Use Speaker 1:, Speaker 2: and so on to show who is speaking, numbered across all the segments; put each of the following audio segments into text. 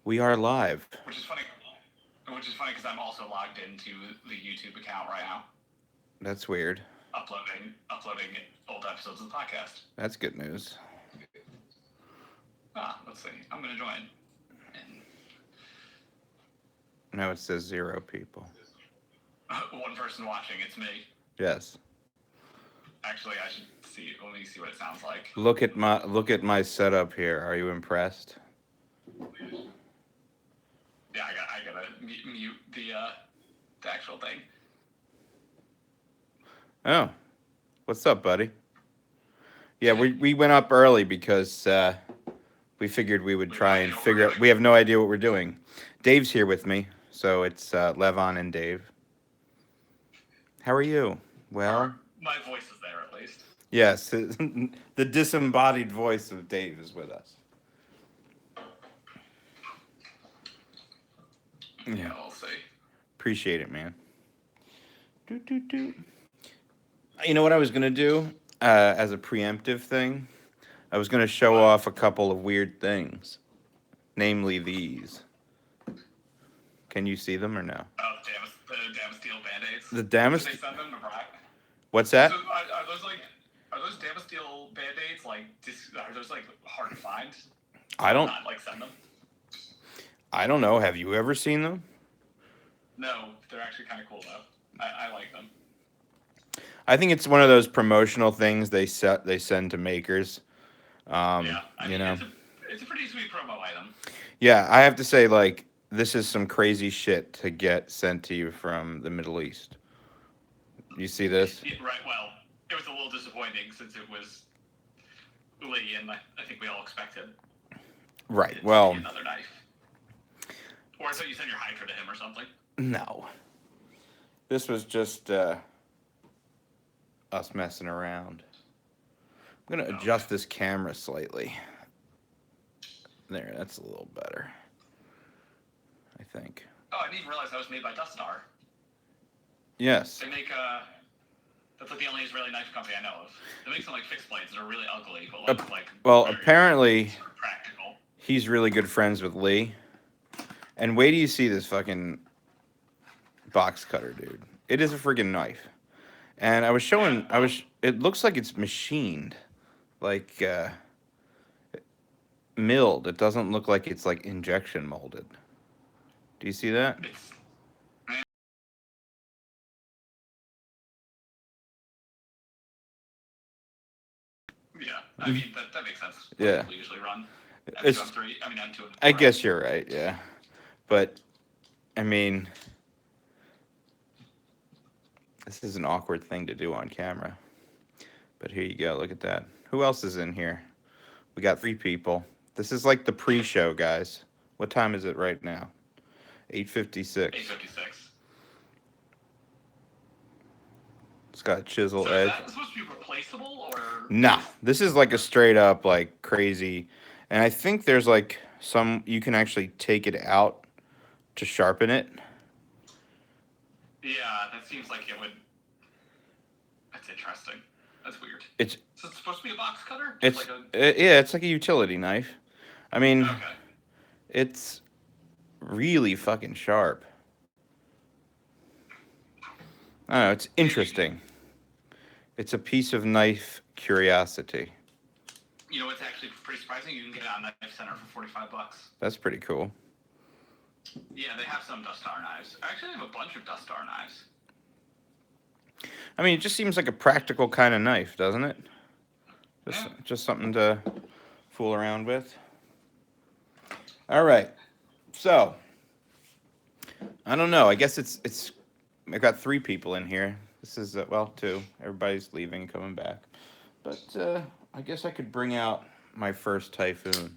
Speaker 1: We are live.
Speaker 2: Which is funny. Which is funny because I'm also logged into the YouTube account right now,
Speaker 1: That's weird.
Speaker 2: uploading old episodes of the podcast.
Speaker 1: That's good news.
Speaker 2: Let's see. I'm gonna join. And
Speaker 1: Now it says 0 people.
Speaker 2: one person watching. It's me.
Speaker 1: Yes.
Speaker 2: Actually, I should see. Let me see what it sounds like.
Speaker 1: Look at my setup here. Are you impressed?
Speaker 2: Yeah, I gotta mute the actual thing.
Speaker 1: Oh. What's up, buddy? Yeah, we went up early because we figured we would try and figure out. We have no idea what we're doing. Dave's here with me, so it's Levon and Dave. How are you? Well,
Speaker 2: My voice is there at least.
Speaker 1: yes, the disembodied voice of Dave is with us.
Speaker 2: Yeah, we'll see.
Speaker 1: Appreciate it, man. You know what I was gonna do as a preemptive thing? I was gonna show off a couple of weird things, namely these. Can you see them or no?
Speaker 2: Oh, the Damasteel Band-Aids.
Speaker 1: The
Speaker 2: Did they
Speaker 1: Damast.
Speaker 2: send them to Brian?
Speaker 1: What's that?
Speaker 2: So are those Damasteel Band-Aids are those like hard to find?
Speaker 1: I don't.
Speaker 2: Not like send them.
Speaker 1: I don't know. Have you ever seen them?
Speaker 2: No, they're actually kind of cool though. I like them.
Speaker 1: I think it's one of those promotional things they send to makers.
Speaker 2: Yeah, I
Speaker 1: You
Speaker 2: mean,
Speaker 1: know.
Speaker 2: it's a pretty sweet promo item.
Speaker 1: Yeah, I have to say, like, this is some crazy shit to get sent to you from the Middle East. You see this?
Speaker 2: Yeah, right. Well, it was a little disappointing since it was Lee, and I think we all expected.
Speaker 1: Right.
Speaker 2: It
Speaker 1: Well,
Speaker 2: to be another knife. Or I thought you sent your Hydra to him or something.
Speaker 1: no. This was just us messing around. I'm going to adjust this camera slightly. There, that's a little better. I think.
Speaker 2: Oh, I didn't even realize that was made by Dustar.
Speaker 1: Yes.
Speaker 2: They make that's like the only Israeli knife company I know of. They make some like fixed blades that are really ugly, but look like
Speaker 1: Well,
Speaker 2: very
Speaker 1: apparently
Speaker 2: sort of practical.
Speaker 1: he's really good friends with Lee. And wait till you see this fucking box cutter, dude. It is a friggin' knife. And I was showing, it looks like it's machined. Like, milled. It doesn't look like it's like injection molded. Do you see that?
Speaker 2: It's yeah. I mean that makes sense.
Speaker 1: Yeah.
Speaker 2: We usually run
Speaker 1: It's,
Speaker 2: M2 M3. I mean M2 and
Speaker 1: I guess you're right, yeah. But, I mean, this is an awkward thing to do on camera. But here you go. Look at that. Who else is in here? We got 3 people. This is like the pre-show, guys. What time is it right now? 8:56.
Speaker 2: 856.
Speaker 1: It's got a chisel
Speaker 2: So
Speaker 1: edge.
Speaker 2: is that supposed to be replaceable or?
Speaker 1: Nah, this is like a straight up like crazy. And I think there's like some you can actually take it out to sharpen it.
Speaker 2: Yeah, that seems like it would. That's interesting. That's weird.
Speaker 1: It's
Speaker 2: So it's supposed to be a box cutter?
Speaker 1: it's
Speaker 2: Like
Speaker 1: yeah, it's like a utility knife. I mean,
Speaker 2: okay.
Speaker 1: it's really fucking sharp. I don't know, it's interesting. It's a piece of knife curiosity.
Speaker 2: You know what's actually pretty surprising? You can get it on Knife Center for $45.
Speaker 1: That's pretty cool.
Speaker 2: Yeah, they have some Dustar knives. Actually, they have a bunch of Dustar knives.
Speaker 1: I mean, it just seems like a practical kind of knife, doesn't it? Just something to fool around with. All right. So, I don't know. I guess it's I've got 3 people in here. This is well, 2. Everybody's leaving and coming back. But I guess I could bring out my first Typhoon.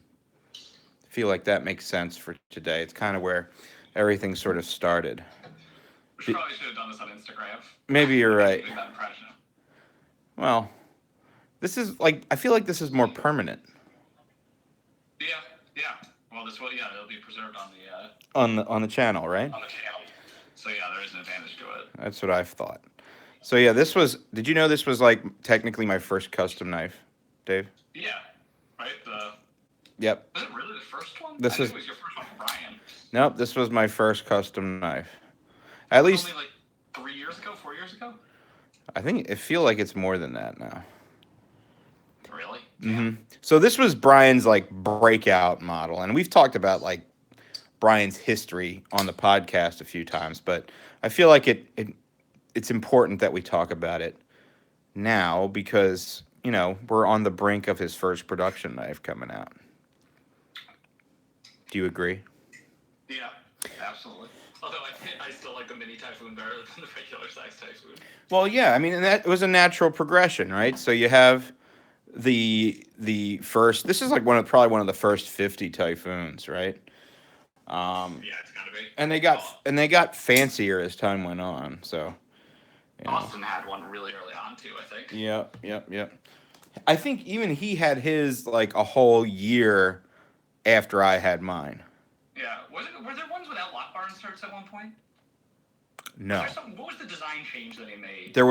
Speaker 1: I feel like that makes sense for today. It's kind of where everything sort of started.
Speaker 2: We probably should have done this on Instagram.
Speaker 1: Maybe you're right.
Speaker 2: Make that impression.
Speaker 1: Well, this is like I feel like this is more permanent
Speaker 2: Yeah. Well, this will. Yeah, it'll be preserved on
Speaker 1: on the channel, right?
Speaker 2: the channel. So yeah, there is an advantage to it.
Speaker 1: That's what I've thought. So yeah, this was. Did you know this was like technically my first custom knife, Dave?
Speaker 2: Yeah. Right.
Speaker 1: Yep.
Speaker 2: Was it really the first one?
Speaker 1: This
Speaker 2: I
Speaker 1: is
Speaker 2: knew it was your first one for Brian.
Speaker 1: nope. This was my first custom knife.
Speaker 2: Was
Speaker 1: At
Speaker 2: it only
Speaker 1: least
Speaker 2: like 3 years ago, 4 years ago?
Speaker 1: I think it feel like it's more than that now.
Speaker 2: Really?
Speaker 1: hmm
Speaker 2: Damn.
Speaker 1: So this was Brian's like breakout model, and we've talked about like Brian's history on the podcast a few times, but I feel like it's important that we talk about it now because we're on the brink of his first production knife coming out. Do you agree?
Speaker 2: Yeah, absolutely. Although I still like the mini Typhoon better than the regular size Typhoon.
Speaker 1: Well, yeah. I mean, and that was a natural progression, right? So you have the first. This is like probably one of the first 50 Typhoons, right?
Speaker 2: Yeah, it's gotta be.
Speaker 1: And they got fancier as time went on. So
Speaker 2: Austin had one really early on too, I think.
Speaker 1: Yep, yep, yep. I think even he had his like a whole year after I had mine.
Speaker 2: Yeah. Were there ones without lock bar inserts at one point?
Speaker 1: No,
Speaker 2: What was the design change that he made?
Speaker 1: they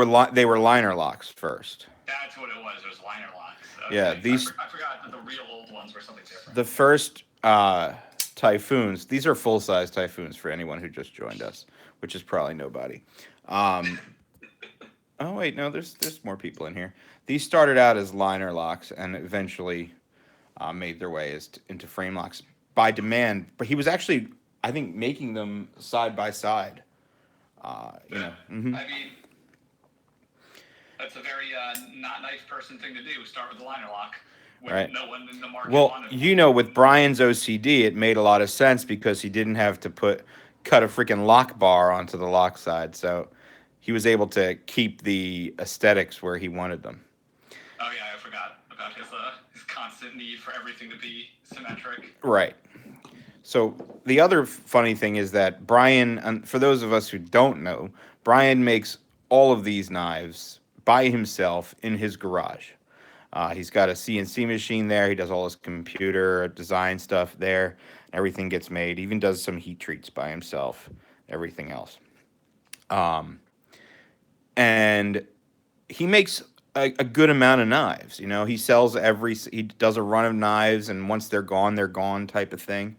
Speaker 1: were liner locks first.
Speaker 2: That's what it was. It was liner locks. Okay.
Speaker 1: Yeah,
Speaker 2: I forgot that the real old ones were something different.
Speaker 1: the first Typhoons. These are full size Typhoons for anyone who just joined us, which is probably nobody. Oh wait, no, there's more people in here. These started out as liner locks and eventually made their way into frame locks by demand. But he was actually, I think, making them side by side.
Speaker 2: I mean, that's a very not nice person thing to do. Start with the liner lock when
Speaker 1: Right.
Speaker 2: no one in the market
Speaker 1: Well,
Speaker 2: wanted one.
Speaker 1: with Brian's OCD, it made a lot of sense because he didn't have to cut a freaking lock bar onto the lock side, so he was able to keep the aesthetics where he wanted them.
Speaker 2: Oh yeah, I forgot about his constant need for everything to be symmetric.
Speaker 1: Right. So the other funny thing is that Brian, and for those of us who don't know, Brian makes all of these knives by himself in his garage. He's got a CNC machine there. He does all his computer design stuff there. Everything gets made. He even does some heat treats by himself. Everything else. And he makes a good amount of knives. He sells he does a run of knives, and once they're gone type of thing.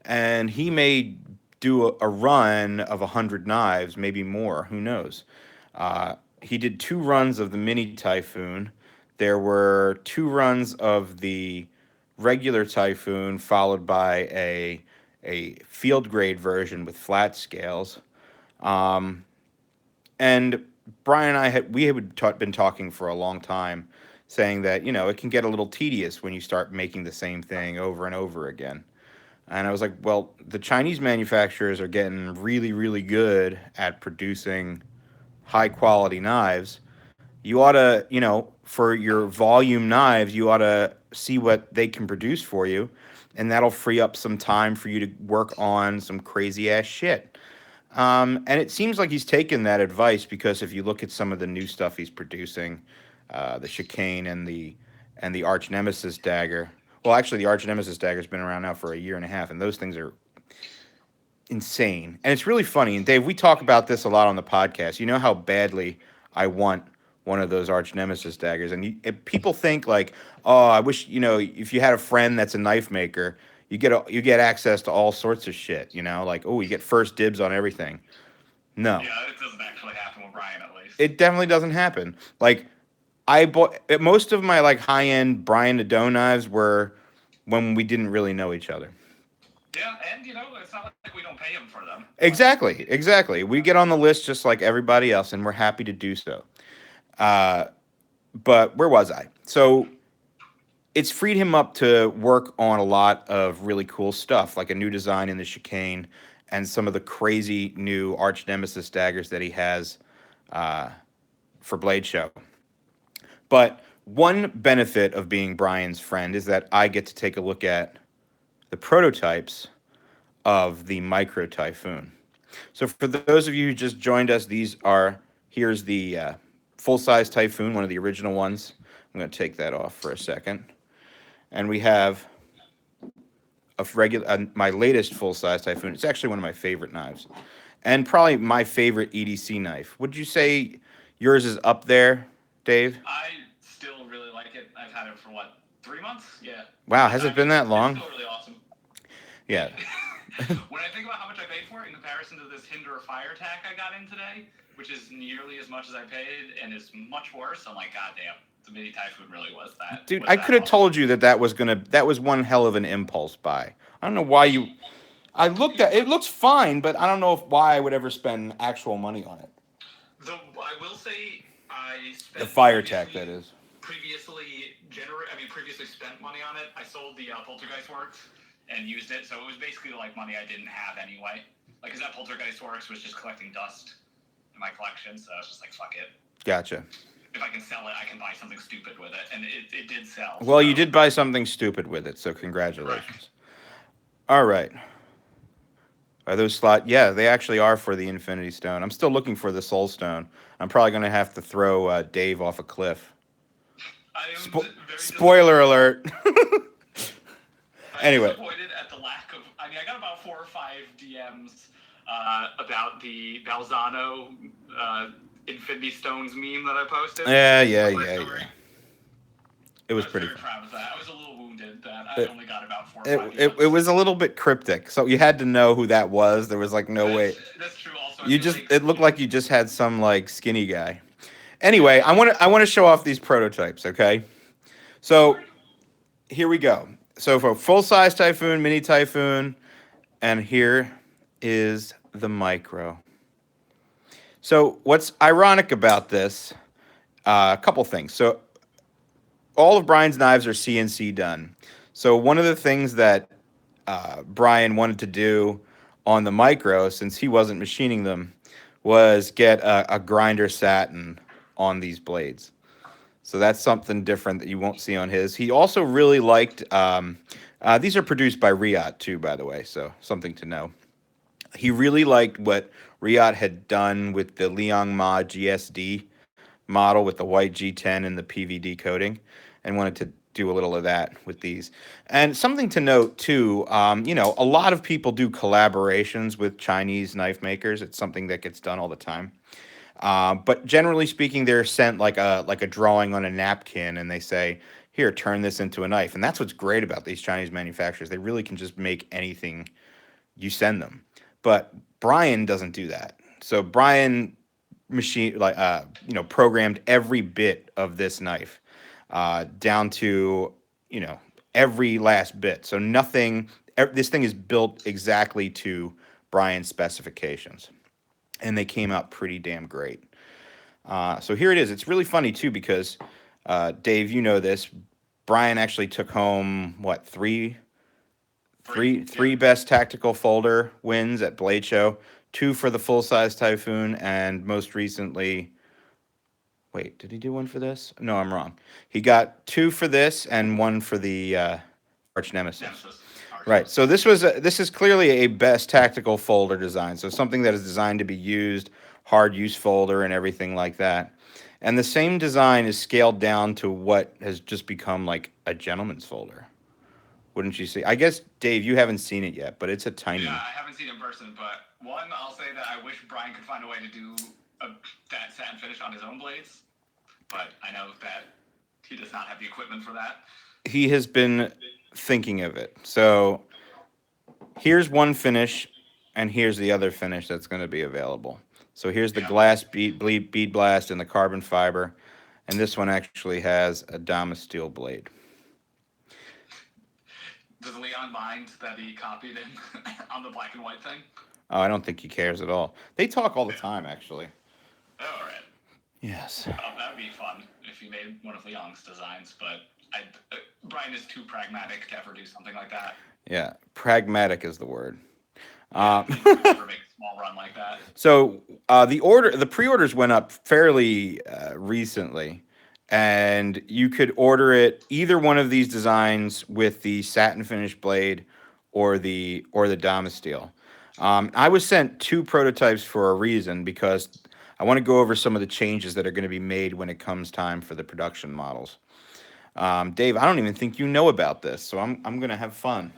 Speaker 1: And he may do a run of 100 knives, maybe more. Who knows? He did 2 runs of the mini Typhoon. There were 2 runs of the regular Typhoon, followed by a field grade version with flat scales. And Brian and we had been talking for a long time, saying that it can get a little tedious when you start making the same thing over and over again. And I was like, well, the Chinese manufacturers are getting really, really good at producing high quality knives. You ought to, for your volume knives, you ought to see what they can produce for you. And that'll free up some time for you to work on some crazy ass shit. And it seems like he's taken that advice because if you look at some of the new stuff he's producing, the chicane and the arch nemesis dagger. Well, actually, the arch nemesis dagger's been around now for a year and a half, and those things are insane. And it's really funny. And Dave, we talk about this a lot on the podcast. You know how badly I want one of those arch nemesis daggers, and people think like, oh, I wish if you had a friend that's a knife maker, you get access to all sorts of shit. Like, oh, you get first dibs on everything. No,
Speaker 2: Yeah, it doesn't actually happen with Brian, at least.
Speaker 1: it definitely doesn't happen. Like I bought most of my like high end Brian Nadeau knives were when we didn't really know each other.
Speaker 2: Yeah, and it's not like we don't pay him for them.
Speaker 1: Exactly. We get on the list just like everybody else, and we're happy to do so. But where was I? So it's freed him up to work on a lot of really cool stuff, like a new design in the chicane and some of the crazy new arch nemesis daggers that he has for Blade Show. But one benefit of being Brian's friend is that I get to take a look at the prototypes of the Micro Typhoon. So for those of you who just joined us, here's the full-size Typhoon, one of the original ones. I'm going to take that off for a second. And we have my latest full-size Typhoon. It's actually one of my favorite knives. And probably my favorite EDC knife. Would you say yours is up there, Dave?
Speaker 2: I still really like it. I've had it for 3 months. Yeah.
Speaker 1: Wow, has
Speaker 2: I
Speaker 1: it been
Speaker 2: mean,
Speaker 1: that
Speaker 2: it's
Speaker 1: long?
Speaker 2: still really awesome.
Speaker 1: Yeah.
Speaker 2: When I think about how much I paid for it in comparison to this Hinder Fire Tack I got in today, which is nearly as much as I paid and is much worse, I'm like, God damn, the mini Typhoon really was that.
Speaker 1: Dude,
Speaker 2: Was
Speaker 1: I
Speaker 2: that
Speaker 1: could have
Speaker 2: awesome.
Speaker 1: told you that was one hell of an impulse buy. I don't know why you. I looked at it. Looks fine, but I don't know why I would ever spend actual money on it.
Speaker 2: Though I will say I
Speaker 1: The
Speaker 2: spent
Speaker 1: fire tack, that is.
Speaker 2: previously spent money on it. I sold the Poltergeist Works and used it, so it was basically like money I didn't have anyway. Like, because that Poltergeist Works was just collecting dust in my collection, so I was just like, fuck it.
Speaker 1: Gotcha.
Speaker 2: If I can sell it, I can buy something stupid with it, and it did sell.
Speaker 1: Well,
Speaker 2: so.
Speaker 1: you did buy something stupid with it, so congratulations. All right. Are those slot? Yeah, they actually are for the Infinity Stone. I'm still looking for the Soul Stone. I'm probably going to have to throw Dave off a cliff.
Speaker 2: I am
Speaker 1: Spoiler alert. Anyway.
Speaker 2: Disappointed at the lack of. I mean, I got about 4 or 5 DMs about the Balzano Infinity Stones meme that I posted.
Speaker 1: Yeah. It was pretty
Speaker 2: very
Speaker 1: fun.
Speaker 2: proud of that. I was a little wounded that I only got about 4 or 5
Speaker 1: it was a little bit cryptic, so you had to know who that was. There was like no way.
Speaker 2: That's true. Also,
Speaker 1: It looked like you just had some like skinny guy. Anyway, I want to show off these prototypes, okay? So here we go. So for full size Typhoon, mini Typhoon, and here is the micro. So what's ironic about this? A couple things. So all of Brian's knives are CNC done. So one of the things that Brian wanted to do on the micro, since he wasn't machining them, was get a grinder satin on these blades. So that's something different that you won't see on his. He also really liked, these are produced by Riot too, by the way, so something to know. He really liked what Riot had done with the Liang Ma GSD model with the white G10 and the PVD coating, and wanted to do a little of that with these. And something to note too, a lot of people do collaborations with Chinese knife makers. It's something that gets done all the time. But generally speaking, they're sent like a drawing on a napkin, and they say, "Here, turn this into a knife." And that's what's great about these Chinese manufacturers. They really can just make anything you send them. But Brian doesn't do that. So Brian programmed every bit of this knife down to every last bit. So nothing. This thing is built exactly to Brian's specifications, and they came out pretty damn great. So here it is. It's really funny too because Dave, you know this. Brian actually took home what three best tactical folder wins at Blade Show. 2 for the full size Typhoon, and most recently. Wait, did he do 1 for this? No, I'm wrong. He got 2 for this and 1 for the Arch Nemesis. Right. So this is clearly a best tactical folder design. So something that is designed to be used, hard use folder and everything like that. And the same design is scaled down to what has just become like a gentleman's folder. Wouldn't you say? I guess, Dave, you haven't seen it yet, but it's a tiny.
Speaker 2: Yeah, I haven't seen it in person, but one, I'll say that I wish Brian could find a way to do that satin finish on his own blades, but I know that he does not have the equipment for that.
Speaker 1: He has been thinking of it. So here's one finish, and here's the other finish that's going to be available. So here's the glass bead blast and the carbon fiber, and this one actually has a Damas steel blade.
Speaker 2: Does Leon mind that he copied him on the black and white thing?
Speaker 1: Oh, I don't think he cares at all. They talk all the time, actually.
Speaker 2: Oh, all right.
Speaker 1: Yes.
Speaker 2: That would be fun if he made one of Leon's designs, but Brian is too pragmatic to ever do something like that.
Speaker 1: Yeah, pragmatic is the word.
Speaker 2: Never make a small run like that.
Speaker 1: So the pre-orders went up fairly recently, and you could order it either one of these designs with the satin finish blade or the Damas steel. I was sent 2 prototypes for a reason, because I want to go over some of the changes that are going to be made when it comes time for the production models. Dave, I don't even think you know about this, so I'm going to have fun.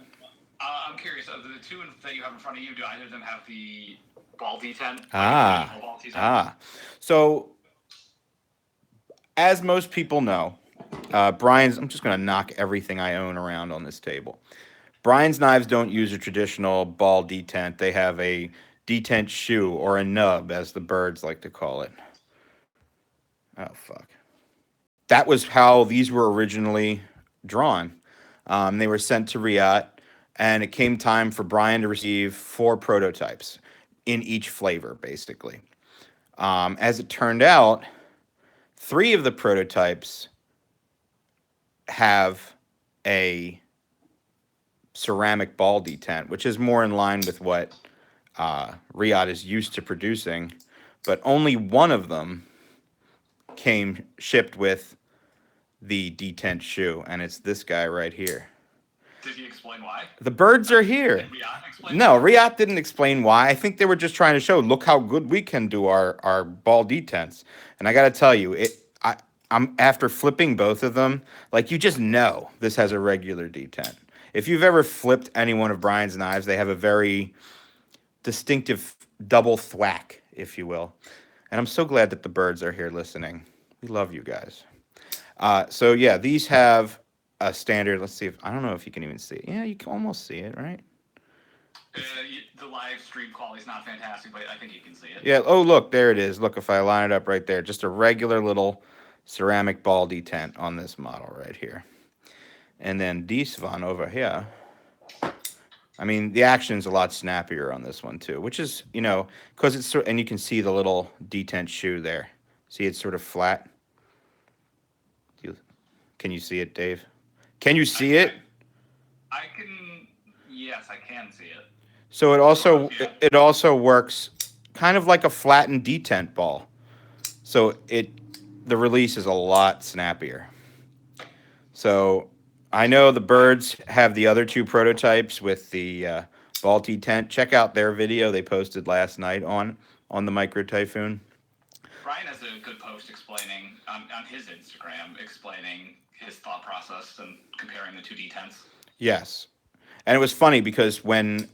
Speaker 2: I'm curious. The 2 that you have in front of you, do either of them have the ball D10?
Speaker 1: So, as most people know, Brian's. I'm just going to knock everything I own around on this table. Brian's knives don't use a traditional ball detent. They have a detent shoe or a nub, as the birds like to call it. Oh fuck! That was how these were originally drawn. They were sent to Riyadh, and it came time for Brian to receive 4 prototypes in each flavor, basically. As it turned out, 3 of the prototypes have a ceramic ball detent, which is more in line with what Riyadh is used to producing, but only one of them came shipped with the detent shoe, and it's this guy right here.
Speaker 2: Did he explain why?
Speaker 1: The birds are here.
Speaker 2: Did Riyadh explain
Speaker 1: No,
Speaker 2: why?
Speaker 1: Riyadh didn't explain why. I think they were just trying to show, look how good we can do our ball detents. And I got to tell you, I'm after flipping both of them, like you just know this has a regular detent. If you've ever flipped any one of Brian's knives, they have a very distinctive double thwack, if you will. And I'm so glad that the birds are here listening. We love you guys. So yeah, these have a standard. Let's see if I don't know if you can even see it. Yeah, you can almost see it, right?
Speaker 2: The live stream quality is not fantastic, but I think you can see it.
Speaker 1: Yeah. Oh, look, there it is. Look, if I line it up right there, just a regular little ceramic ball detent on this model right here. And then this one over here. I mean, the action's a lot snappier on this one too, which is, because it's and you can see the little detent shoe there. See, it's sort of flat. Can you see it, Dave? Can you see it?
Speaker 2: I can. Yes, I can see it.
Speaker 1: So it also works kind of like a flattened detent ball. So the release is a lot snappier. So I know the birds have the other 2 prototypes with the ball detent. Check out their video they posted last night on the Micro Typhoon.
Speaker 2: Brian has a good post explaining on his Instagram, explaining his thought process and comparing the 2 detents.
Speaker 1: Yes. And it was funny because when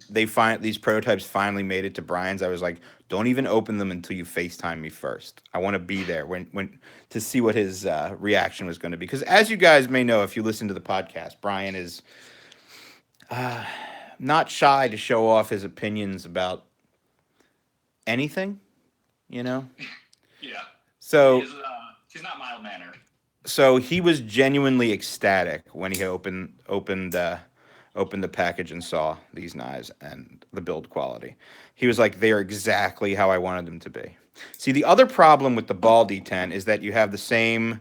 Speaker 1: these prototypes finally made it to Brian's, I was like, don't even open them until you FaceTime me first. I want to be there when to see what his reaction was going to be. Because as you guys may know, if you listen to the podcast, Brian is not shy to show off his opinions about anything,
Speaker 2: Yeah.
Speaker 1: So
Speaker 2: he's not mild-mannered.
Speaker 1: So he was genuinely ecstatic when he opened the package and saw these knives and the build quality. He was like, they are exactly how I wanted them to be. See, the other problem with the ball detent is that you have the same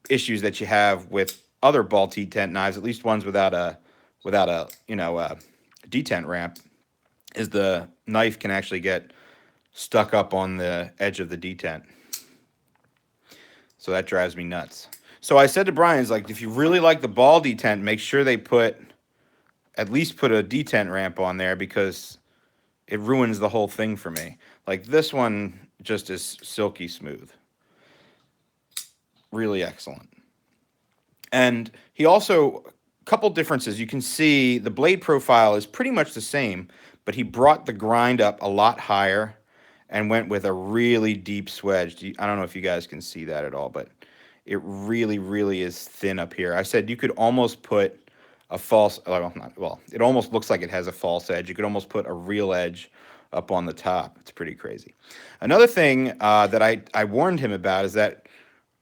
Speaker 1: issues that you have with other ball detent knives, at least ones without a detent ramp, is the knife can actually get stuck up on the edge of the detent. So that drives me nuts. So I said to Brian, like, if you really like the ball detent, make sure they at least put a detent ramp on there, because it ruins the whole thing for me. Like, this one just is silky smooth. Really excellent. And he also, a couple differences. You can see the blade profile is pretty much the same, but he brought the grind up a lot higher and went with a really deep swedge. I don't know if you guys can see that at all, but it really, really is thin up here. I said you could almost put a false, it almost looks like it has a false edge. You could almost put a real edge up on the top. It's pretty crazy. Another thing that I warned him about is that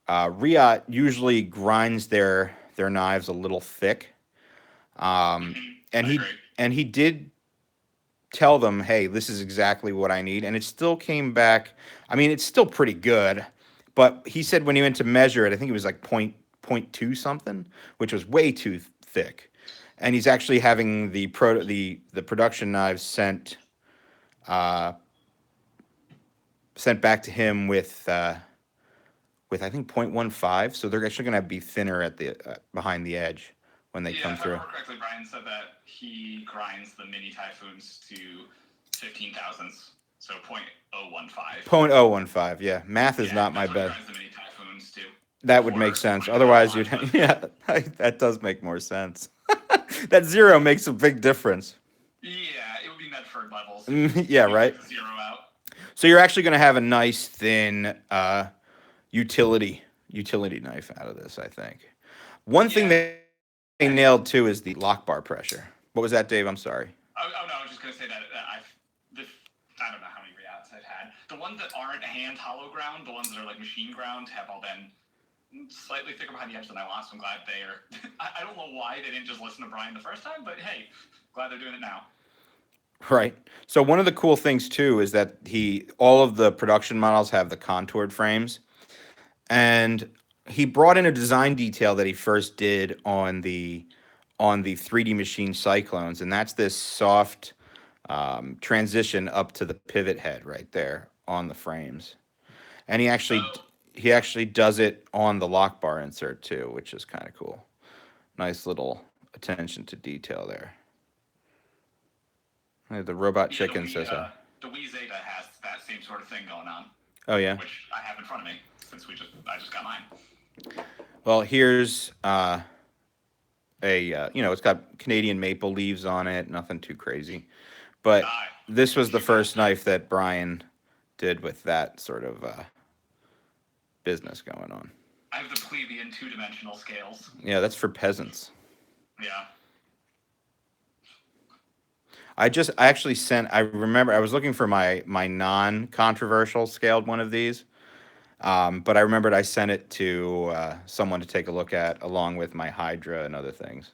Speaker 1: Riyadh usually grinds their knives a little thick. And he did tell them, hey, this is exactly what I need. And it still came back. I mean, it's still pretty good. But he said when he went to measure it, I think it was like 0.2 something, which was way too thick. And he's actually having the production knives sent back to him with I think 0.15. So they're actually going to be thinner at the behind the edge when they come through.
Speaker 2: If I remember correctly, Brian said that he grinds the mini Typhoons to 15 thousandths, so 0.015.
Speaker 1: 0.015, yeah. Math is not my best.
Speaker 2: The mini Typhoons too.
Speaker 1: That would make sense. Otherwise, that does make more sense. That 0 makes a big difference.
Speaker 2: Yeah, it would be Medford levels.
Speaker 1: Yeah, right.
Speaker 2: 0 out.
Speaker 1: So you're actually going to have a nice thin utility utility knife out of this, I think. One thing
Speaker 2: Yeah.
Speaker 1: they nailed too is the lock bar pressure. What was that, Dave? I'm sorry.
Speaker 2: Oh no, I was just gonna say that this, I don't know how many Reats I've had. The ones that aren't hand hollow ground, the ones that are like machine ground, have all been slightly thicker behind the edge than I want. So I'm glad they are. I don't know why they didn't just listen to Brian the first time, but hey, glad they're doing it now.
Speaker 1: Right. So one of the cool things too is that all of the production models have the contoured frames, and he brought in a design detail that he first did on the 3D machine cyclones, and that's this soft transition up to the pivot head right there on the frames. And
Speaker 2: Oh,
Speaker 1: he actually does it on the lock bar insert too, which is kind of cool. Nice little attention to detail there. Hey, the robot
Speaker 2: yeah,
Speaker 1: chicken says hi.
Speaker 2: The Wii Zeta has that same sort of thing going on,
Speaker 1: Oh yeah.
Speaker 2: which I have in front of me since I just got mine.
Speaker 1: Well, here's it's got Canadian maple leaves on it. Nothing too crazy, but
Speaker 2: I
Speaker 1: this was the
Speaker 2: shoot that.
Speaker 1: first knife that Brian did with that sort of business going on.
Speaker 2: I have the plebeian two-dimensional scales.
Speaker 1: Yeah, that's for peasants.
Speaker 2: Yeah.
Speaker 1: I actually sent. I remember I was looking for my non-controversial scaled one of these, but I remembered I sent it to someone to take a look at along with my Hydra and other things.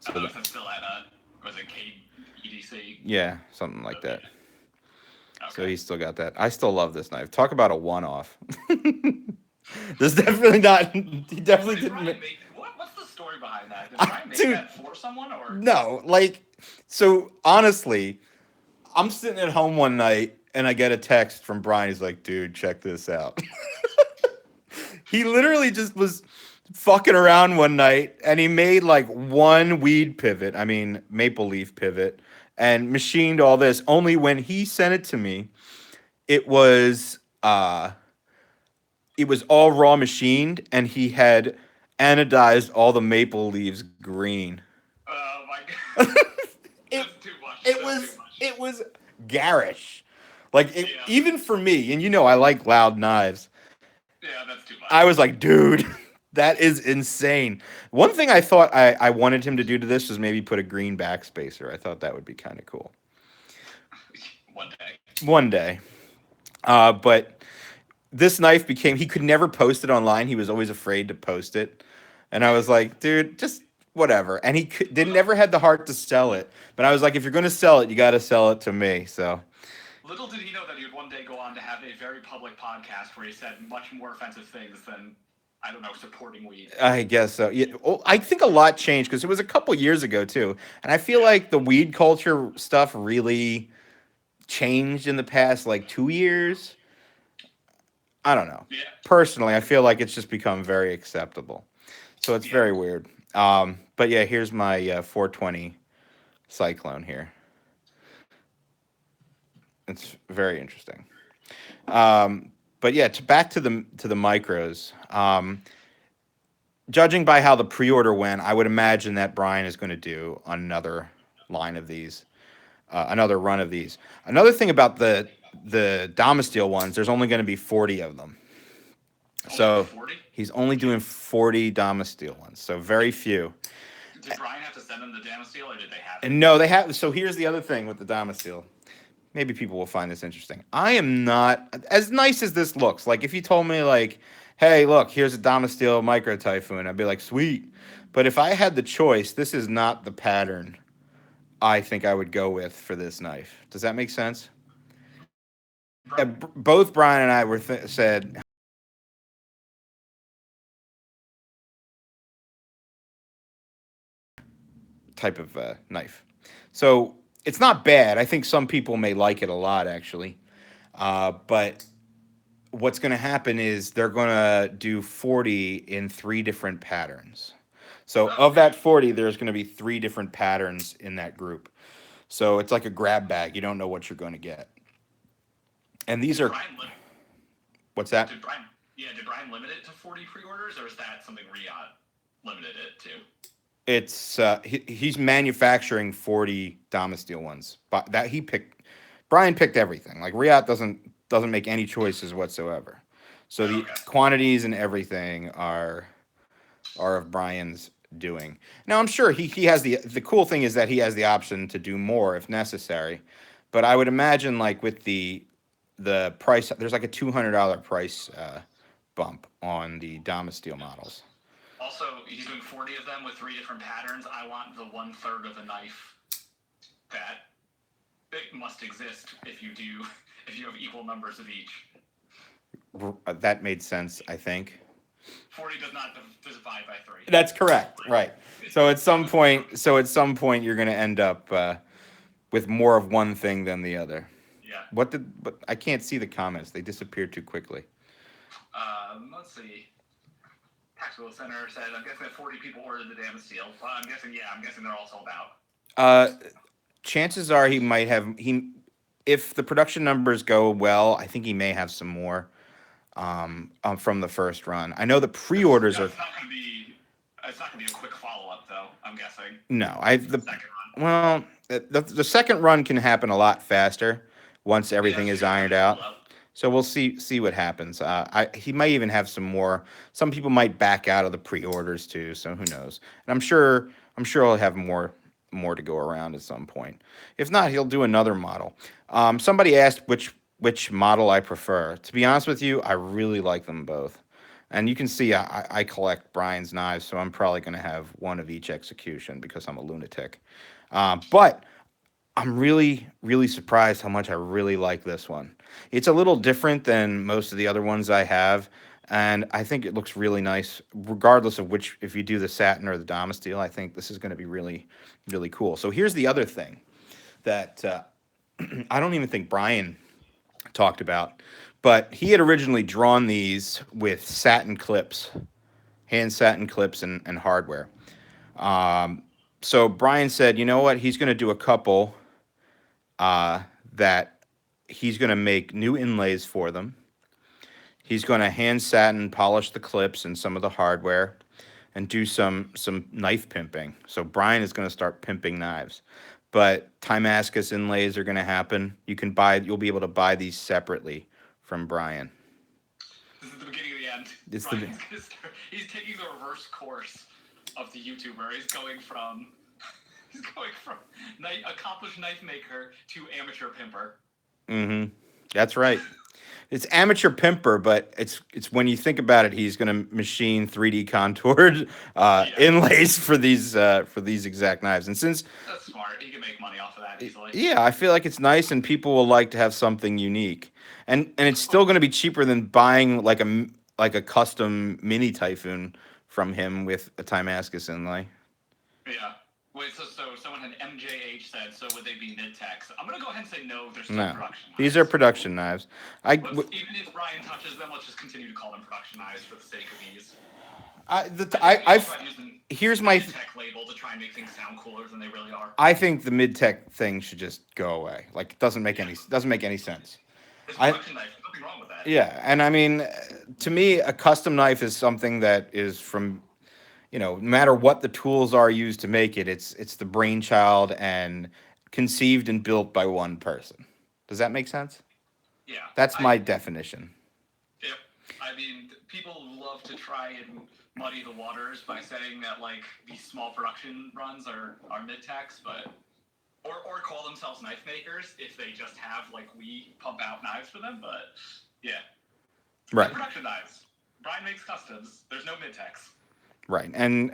Speaker 1: So
Speaker 2: Oh, so it's still at was it KEDC?
Speaker 1: yeah, something like that. So
Speaker 2: Okay.
Speaker 1: he still got that. I still love this knife. Talk about a one-off. This definitely not. He definitely
Speaker 2: Did
Speaker 1: didn't.
Speaker 2: Brian make what's the story behind that? Did Brian make
Speaker 1: Dude,
Speaker 2: that for someone or?
Speaker 1: no, like, so honestly, I'm sitting at home one night and I get a text from Brian. He's like, dude, check this out. He literally just was fucking around one night and he made like one weed pivot, I mean, maple leaf pivot, and machined all this. Only when he sent it to me, it was uh it was all raw machined and he had anodized all the maple leaves green.
Speaker 2: Oh my god,
Speaker 1: it
Speaker 2: that's too much.
Speaker 1: it
Speaker 2: That's too
Speaker 1: was
Speaker 2: much.
Speaker 1: it was garish. Like
Speaker 2: Yeah,
Speaker 1: even for me, and I like loud knives.
Speaker 2: yeah, that's too
Speaker 1: I
Speaker 2: much.
Speaker 1: was like, dude, that is insane. One thing I thought I wanted him to do to this was maybe put a green backspacer. I thought that would be kind of cool.
Speaker 2: One day.
Speaker 1: One day. But this knife became, he could never post it online. He was always afraid to post it. And I was like, dude, just whatever. And didn't never had the heart to sell it. But I was like, if you're going to sell it, you got to sell it to me. So
Speaker 2: Little did he know that he would one day go on to have a very public podcast where he said much more offensive things than, I don't know, supporting weed.
Speaker 1: I guess so. Yeah, well, I think a lot changed because it was a couple years ago too. And I feel
Speaker 2: Yeah.
Speaker 1: like the weed culture stuff really changed in the past like 2 years. I don't know.
Speaker 2: Yeah.
Speaker 1: Personally, I feel like it's just become very acceptable. So it's
Speaker 2: Yeah.
Speaker 1: very weird. But yeah, here's my 420 Cyclone here. It's very interesting. But yeah, back to the micros. Judging by how the pre-order went, I would imagine that Brian is going to do another line of these, another run of these. Another thing about the Domesteel ones, there's only going to be 40 of them.
Speaker 2: Only
Speaker 1: So
Speaker 2: 40?
Speaker 1: he's only doing 40 Domesteel ones, so very few.
Speaker 2: Did Brian have to send them the Damasteel, or did they have it?
Speaker 1: And no, they have. So here's the other thing with the Domesteel. Maybe people will find this interesting. I am not as nice as this looks. Like if you told me like, hey, look, here's a Domesteel Micro Typhoon, I'd be like, sweet. But if I had the choice, this is not the pattern I think I would go with for this knife. Does that make sense? Yeah, both Brian and I were said type of knife. So it's not bad. I think some people may like it a lot, actually. But what's going to happen is they're going to do 40 in 3 different patterns. So of that 40, there's going to be 3 different patterns in that group. So it's like a grab bag. You don't know what you're going to get. And these are what's that?
Speaker 2: Did Brian limit it to 40 pre-orders, or is that something Riyadh limited it to?
Speaker 1: It's he's manufacturing 40 Domesteel ones, but Brian picked everything. Like Riyadh doesn't make any choices whatsoever. So the
Speaker 2: Okay.
Speaker 1: quantities and everything are of Brian's doing. Now I'm sure he has the cool thing is that he has the option to do more if necessary, but I would imagine like with the price, there's like a $200 price bump on the Domesteel models.
Speaker 2: Also, he's doing 40 of them with 3 different patterns. I want the 1/3 of the knife that it must exist if you do if you have equal numbers of each.
Speaker 1: That made sense, I think.
Speaker 2: 40 does not divide by 3.
Speaker 1: That's correct, right? So at some point, you're going to end up with more of one thing than the other.
Speaker 2: Yeah.
Speaker 1: But I can't see the comments; they disappeared too quickly.
Speaker 2: Let's see. Tactical Center said, I'm guessing that 40 people ordered the damn steel. I'm guessing they're all sold out.
Speaker 1: Chances are he might have if the production numbers go well, I think he may have some more from the first run. I know the pre-orders are.
Speaker 2: It's not gonna be a quick follow-up though. I'm guessing.
Speaker 1: No,
Speaker 2: the second run.
Speaker 1: well, the second run can happen a lot faster once everything is ironed out. So we'll see what happens. He might even have some more. Some people might back out of the pre-orders too. So who knows? And I'm sure he'll have more to go around at some point. If not, he'll do another model. Somebody asked which model I prefer. To be honest with you, I really like them both. And you can see I collect Brian's knives, so I'm probably going to have one of each execution because I'm a lunatic. But I'm really, really surprised how much I really like this one. It's a little different than most of the other ones I have, and I think it looks really nice, regardless of which, if you do the satin or the Domesteel. I think this is going to be really, really cool. So here's the other thing that I don't even think Brian talked about, but he had originally drawn these with satin clips, hand satin clips, and hardware. So Brian said, you know what, he's going to do a couple that he's going to make new inlays for them. He's going to hand satin polish the clips and some of the hardware and do some knife pimping. So Brian is going to start pimping knives. But Timascus inlays are going to happen. You'll be able to buy these separately from Brian.
Speaker 2: This is the beginning of the end. He's taking the reverse course of the YouTuber. He's going from accomplished knife maker to amateur pimper.
Speaker 1: Mm-hmm. That's right. It's amateur pimper, but it's when you think about it, he's going to machine 3D contoured inlays for these exact knives. And since
Speaker 2: that's smart, he can make money off of that easily.
Speaker 1: Yeah, I feel like it's nice, and people will like to have something unique, and it's still going to be cheaper than buying like a custom mini Typhoon from him with a Timascus inlay.
Speaker 2: Yeah. Wait, so someone had MJH said, so would they be mid-techs? I'm going to go ahead and say no, they're still production knives.
Speaker 1: These are production knives.
Speaker 2: Even if Brian touches them, let's just continue to call them production knives for the sake of ease.
Speaker 1: Here's my
Speaker 2: mid-tech label to try and make things sound cooler than they really are.
Speaker 1: I think the mid-tech thing should just go away. Like, it doesn't make any sense.
Speaker 2: It's a production knife. There's nothing wrong with that.
Speaker 1: Yeah, and I mean, to me, a custom knife is something that is from, no matter what the tools are used to make it, it's the brainchild and conceived and built by one person. Does that make sense?
Speaker 2: Yeah.
Speaker 1: That's my definition.
Speaker 2: Yep. I mean, people love to try and muddy the waters by saying that like these small production runs are mid-techs, but or call themselves knife makers if they just have like we pump out knives for them. But yeah,
Speaker 1: right.
Speaker 2: Production knives. Brian makes customs. There's no mid-techs.
Speaker 1: Right, and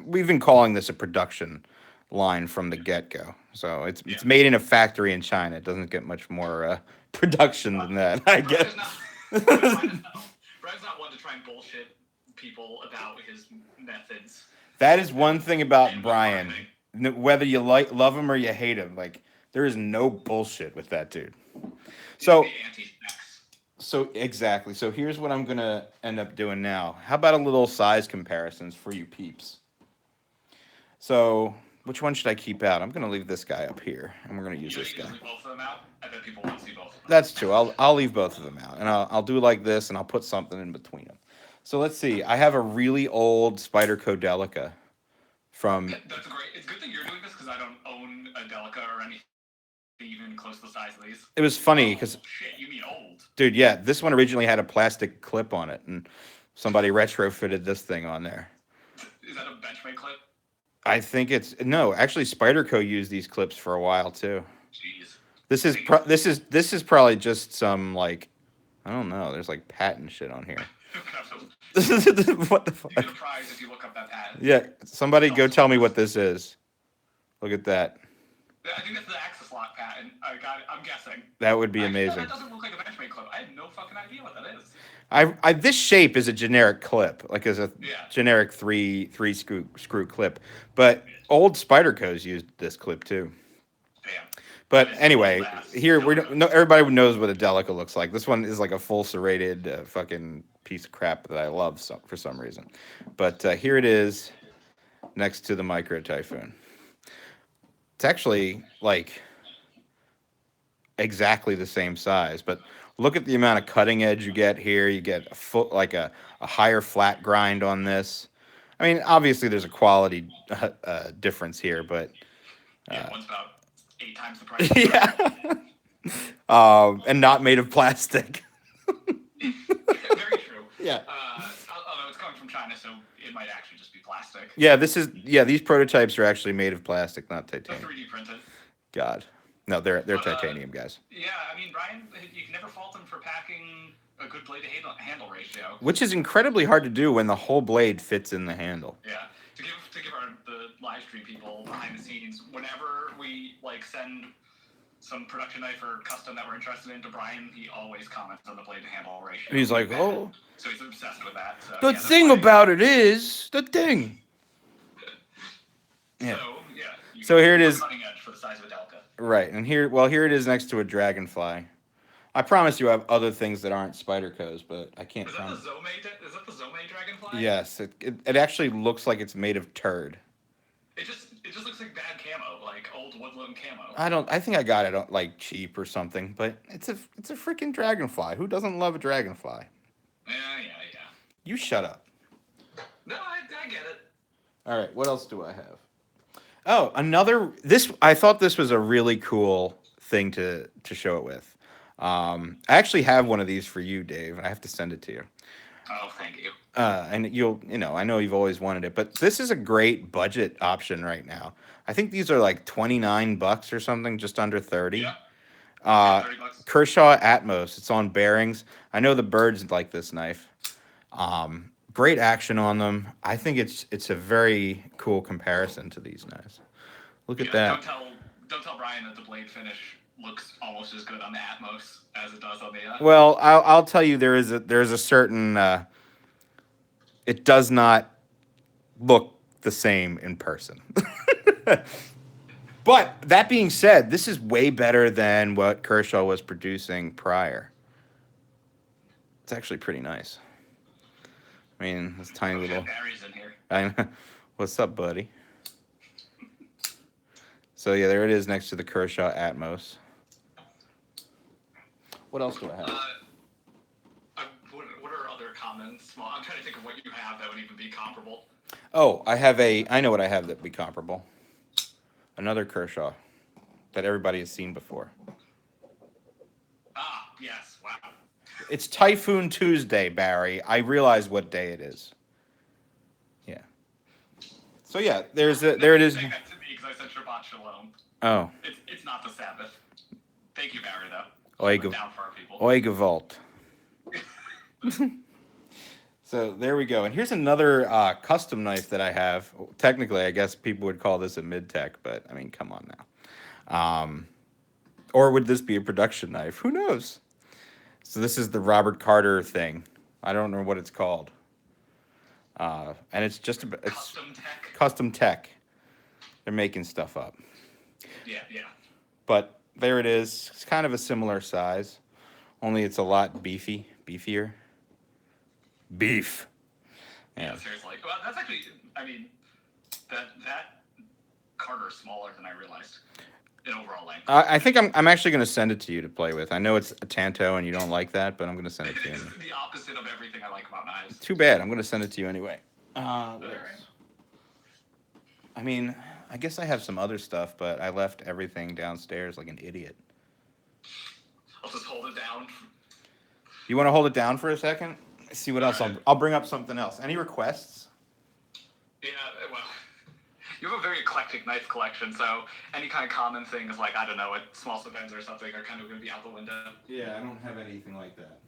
Speaker 1: we've been calling this a production line from the get-go. So it's made in a factory in China. It doesn't get much more production than that, I guess.
Speaker 2: Brian's not one to try and bullshit people about his methods.
Speaker 1: That is one thing about Brian. Whether you love him or you hate him, like there is no bullshit with that dude. So exactly. So here's what I'm gonna end up doing now. How about a little size comparisons for you peeps? So which one should I keep out? I'm gonna leave this guy up here, and we're gonna use this guy.
Speaker 2: Leave both of them out? I bet people want to see both of them.
Speaker 1: That's true. I'll leave both of them out, and I'll do like this, and I'll put something in between them. So let's see. I have a really old Spyderco Delica from.
Speaker 2: That's great. It's a good thing you're doing this because I don't own a Delica or anything even close to the size of these.
Speaker 1: It was funny because.
Speaker 2: Shit, you mean old?
Speaker 1: Dude, yeah, this one originally had a plastic clip on it, and somebody retrofitted this thing on there.
Speaker 2: Is that a Benchmade clip?
Speaker 1: I think it's no, actually, Spyderco used these clips for a while too.
Speaker 2: Jeez.
Speaker 1: This is probably just some like I don't know. There's like patent shit on here. What the
Speaker 2: You get a
Speaker 1: fuck?
Speaker 2: prize if you look up that patent.
Speaker 1: Yeah, somebody go tell me what this is. Look at that.
Speaker 2: I think that's the Axis lock patent. I'm guessing.
Speaker 1: That would be
Speaker 2: Actually,
Speaker 1: amazing.
Speaker 2: that doesn't look like a Benchmade clip. I have no fucking idea what that is.
Speaker 1: This shape is a generic clip, like as a
Speaker 2: Yeah.
Speaker 1: generic three screw clip. But old Spyderco's used this clip too.
Speaker 2: Damn.
Speaker 1: But
Speaker 2: It's
Speaker 1: anyway,
Speaker 2: one last
Speaker 1: here we
Speaker 2: Delica.
Speaker 1: don't. No, everybody knows what a Delica looks like. This one is like a full serrated fucking piece of crap that I love for some reason. But here it is, next to the Micro Typhoon. It's actually like exactly the same size, but look at the amount of cutting edge you get here. You get a foot like a higher flat grind on this. I mean, obviously there's a quality difference here, but
Speaker 2: Yeah, one's about 8 times the price.
Speaker 1: yeah, and not made of plastic.
Speaker 2: Very true.
Speaker 1: Yeah.
Speaker 2: Although it's coming from China, so it might actually just be plastic.
Speaker 1: Yeah, these prototypes are actually made of plastic, not
Speaker 2: They're
Speaker 1: titanium.
Speaker 2: 3D printed.
Speaker 1: God, no, they're
Speaker 2: But,
Speaker 1: titanium guys.
Speaker 2: Yeah, I mean, Brian, you can never fault him for packing a good blade to handle ratio.
Speaker 1: Which is incredibly hard to do when the whole blade fits in the handle.
Speaker 2: Yeah, to give the live stream people behind the scenes, whenever we like send some production knife or custom that we're interested in to Brian, he always comments on the blade to handle ratio.
Speaker 1: And he's like, "Oh,
Speaker 2: so he's obsessed with that." So,
Speaker 1: the
Speaker 2: yeah,
Speaker 1: thing about it is the thing." Yeah.
Speaker 2: So yeah.
Speaker 1: So here it is.
Speaker 2: Cutting edge for the size of a Delca.
Speaker 1: Right, and here it is next to a Dragonfly. I promise you, I have other things that aren't Spyderco's, but I can't
Speaker 2: Is
Speaker 1: promise.
Speaker 2: that the Zome Dragonfly?
Speaker 1: Yes, it actually looks like it's made of turd.
Speaker 2: It just looks like bad camo, like old woodland camo.
Speaker 1: I think I got it like cheap or something, but it's a freaking Dragonfly. Who doesn't love a Dragonfly?
Speaker 2: Yeah.
Speaker 1: You shut up.
Speaker 2: No, I get it.
Speaker 1: All right, what else do I have? Oh, I thought this was a really cool thing to show it with. I actually have one of these for you, Dave. I have to send it to you.
Speaker 2: Oh, thank you.
Speaker 1: And I know you've always wanted it, but this is a great budget option right now. I think these are like $29 or something, just under 30.
Speaker 2: Yeah. $30.
Speaker 1: Kershaw Atmos. It's on bearings. I know the birds like this knife. Great action on them. I think it's a very cool comparison to these knives. Look at that.
Speaker 2: Don't tell Brian that the blade finish looks almost as good on the Atmos as it does on the.
Speaker 1: Well, I'll tell you there is a certain. It does not look the same in person. But that being said, this is way better than what Kershaw was producing prior. It's actually pretty nice. I mean, this tiny little.
Speaker 2: Barry's in here.
Speaker 1: I know. What's up, buddy? So yeah, there it is next to the Kershaw Atmos. What else do I have?
Speaker 2: What are other comments? Well, I'm trying to think of what you have that would even be comparable.
Speaker 1: Oh, I know what I have that would be comparable. Another Kershaw that everybody has seen before.
Speaker 2: Ah, yes. Wow.
Speaker 1: It's Typhoon Tuesday, Barry. I realize what day it is. Yeah. So yeah, there it is.
Speaker 2: Say that to me because I said Shabbat Shalom.
Speaker 1: Oh.
Speaker 2: It's not the Sabbath. Thank you, Barry, though.
Speaker 1: Oi,
Speaker 2: Down for our people.
Speaker 1: Oi, Gewalt. So there we go. And here's another custom knife that I have. Technically, I guess people would call this a mid-tech, but I mean, come on now. Or would this be a production knife? Who knows? So this is the Robert Carter thing. I don't know what it's called. And it's just it's custom tech. They're making stuff up.
Speaker 2: Yeah.
Speaker 1: But there it is. It's kind of a similar size, only it's a lot beefier. Beef.
Speaker 2: Yeah, seriously. Well, that's actually, I mean, that Carter is smaller than I realized in overall length.
Speaker 1: I think I'm actually going to send it to you to play with. I know it's a Tanto and you don't like that, but I'm going to send it to you.
Speaker 2: It's the opposite of everything I like about knives.
Speaker 1: Too bad. I'm going to send it to you anyway.
Speaker 2: Right.
Speaker 1: I mean, I guess I have some other stuff, but I left everything downstairs like an idiot.
Speaker 2: I'll just hold it down.
Speaker 1: You want to hold it down for a second? See what
Speaker 2: All
Speaker 1: else.
Speaker 2: right.
Speaker 1: I'll bring up something else. Any requests?
Speaker 2: Yeah, well, you have a very eclectic knife collection, so any kind of common things like, I don't know, a small Spencer or something are kind of going to be out the window.
Speaker 1: Yeah, I don't have anything like that.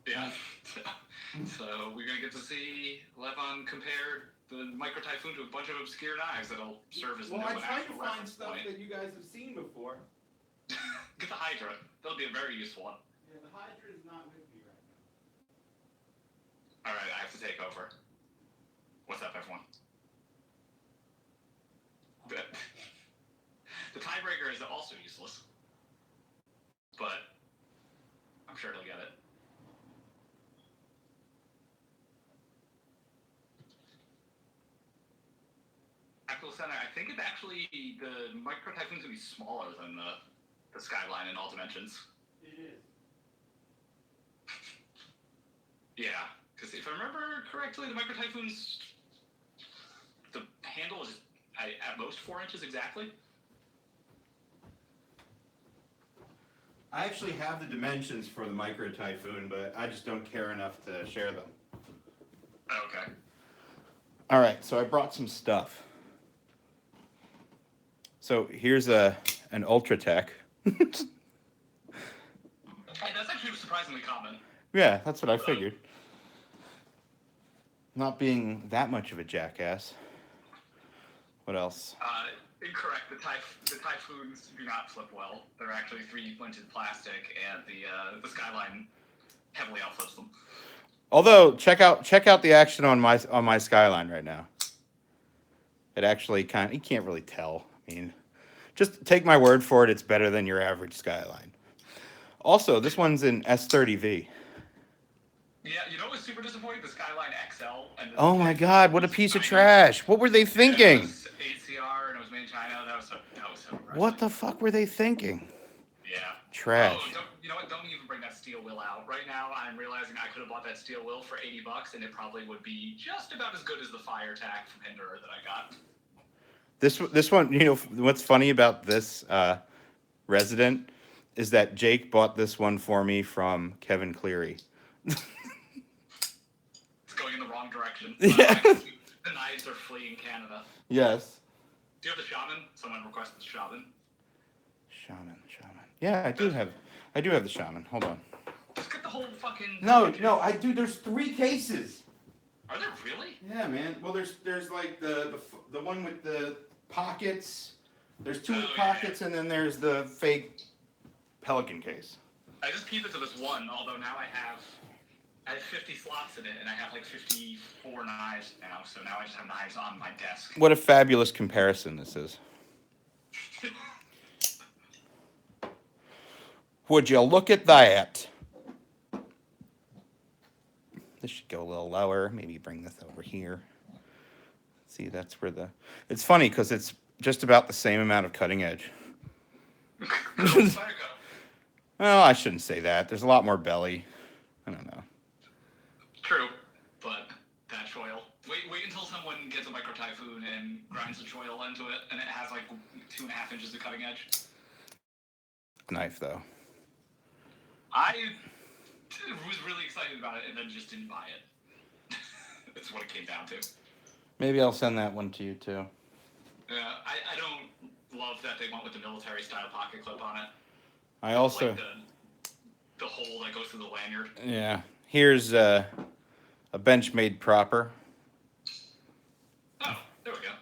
Speaker 2: Yeah. So we're going to get to see Levon compare the Micro Typhoon to a bunch of obscure knives that'll serve as
Speaker 1: Well,
Speaker 2: no
Speaker 1: I
Speaker 2: an
Speaker 1: try to
Speaker 2: actual
Speaker 1: find
Speaker 2: reference
Speaker 1: stuff
Speaker 2: point.
Speaker 1: that you guys have seen before.
Speaker 2: Get the Hydra. That'll be a very useful one.
Speaker 1: Yeah, the Hydra is not with me right
Speaker 2: All right, I have to take over. What's up, everyone? The tiebreaker is also useless, but I'm sure he'll get it. Tactical Center, I think it's actually the Micro Typhoon's gonna be smaller than the Skyline in all dimensions.
Speaker 1: now. It is.
Speaker 2: Yeah, because if I remember correctly, the Micro Typhoon's the handle is at most 4 inches exactly.
Speaker 1: I actually have the dimensions for the Micro Typhoon, but I just don't care enough to share them.
Speaker 2: Okay.
Speaker 1: All right, so I brought some stuff. So here's an Ultratech.
Speaker 2: Hey, that's actually surprisingly common.
Speaker 1: Yeah, that's what I figured. Not being that much of a jackass. What else?
Speaker 2: Incorrect. The Typhoons do not flip well. They're actually 3D printed plastic, and the Skyline heavily outflips them.
Speaker 1: Although check out the action on my Skyline right now. It actually you can't really tell. I mean, just take my word for it. It's better than your average Skyline. Also, this one's in S30V.
Speaker 2: Yeah, you know what was super disappointing? The Skyline XL. And the
Speaker 1: Oh my God! What a piece of trash! What were they thinking?
Speaker 2: It was ACR and it was made in China. That was so aggressive.
Speaker 1: What the fuck were they thinking?
Speaker 2: Yeah.
Speaker 1: Trash.
Speaker 2: Oh, you know what? Don't even bring that steel wheel out. Right now, I'm realizing I could have bought that steel wheel for $80, and it probably would be just about as good as the fire tack from Hinderer that I got.
Speaker 1: This one, you know, what's funny about this resident is that Jake bought this one for me from Kevin Cleary.
Speaker 2: It's going in the wrong direction.
Speaker 1: Yeah.
Speaker 2: The knives are fleeing Canada.
Speaker 1: Yes.
Speaker 2: Do you have the Shaman? Someone requested the Shaman.
Speaker 1: Shaman. Yeah, I do have the Shaman. Hold on.
Speaker 2: Just get the whole fucking.
Speaker 1: No, I do. There's 3 cases.
Speaker 2: Are there really?
Speaker 1: Yeah, man. Well, there's like the one with the pockets. There's 2 with pockets, and then there's the fake Pelican case.
Speaker 2: I just peeped into this one, although now I have 50 slots in it, and I have like 54 knives now. So now I just have knives on my desk.
Speaker 1: What a fabulous comparison this is. Would you look at that? This should go a little lower. Maybe bring this over here. See, that's where it's funny because it's just about the same amount of cutting edge. Well, I shouldn't say that. There's a lot more belly. I don't know.
Speaker 2: True, but that choil. Wait until someone gets a Micro Typhoon and grinds the choil into it, and it has like 2.5 inches of cutting edge.
Speaker 1: Knife, though.
Speaker 2: I was really excited about it and then just didn't buy it. That's what it came down to.
Speaker 1: Maybe I'll send that one to you, too.
Speaker 2: Yeah, I don't love that they went with the military-style pocket clip on it.
Speaker 1: I also...
Speaker 2: Like the hole that goes through the lanyard.
Speaker 1: Yeah. Here's a bench made proper.
Speaker 2: Oh, there we go.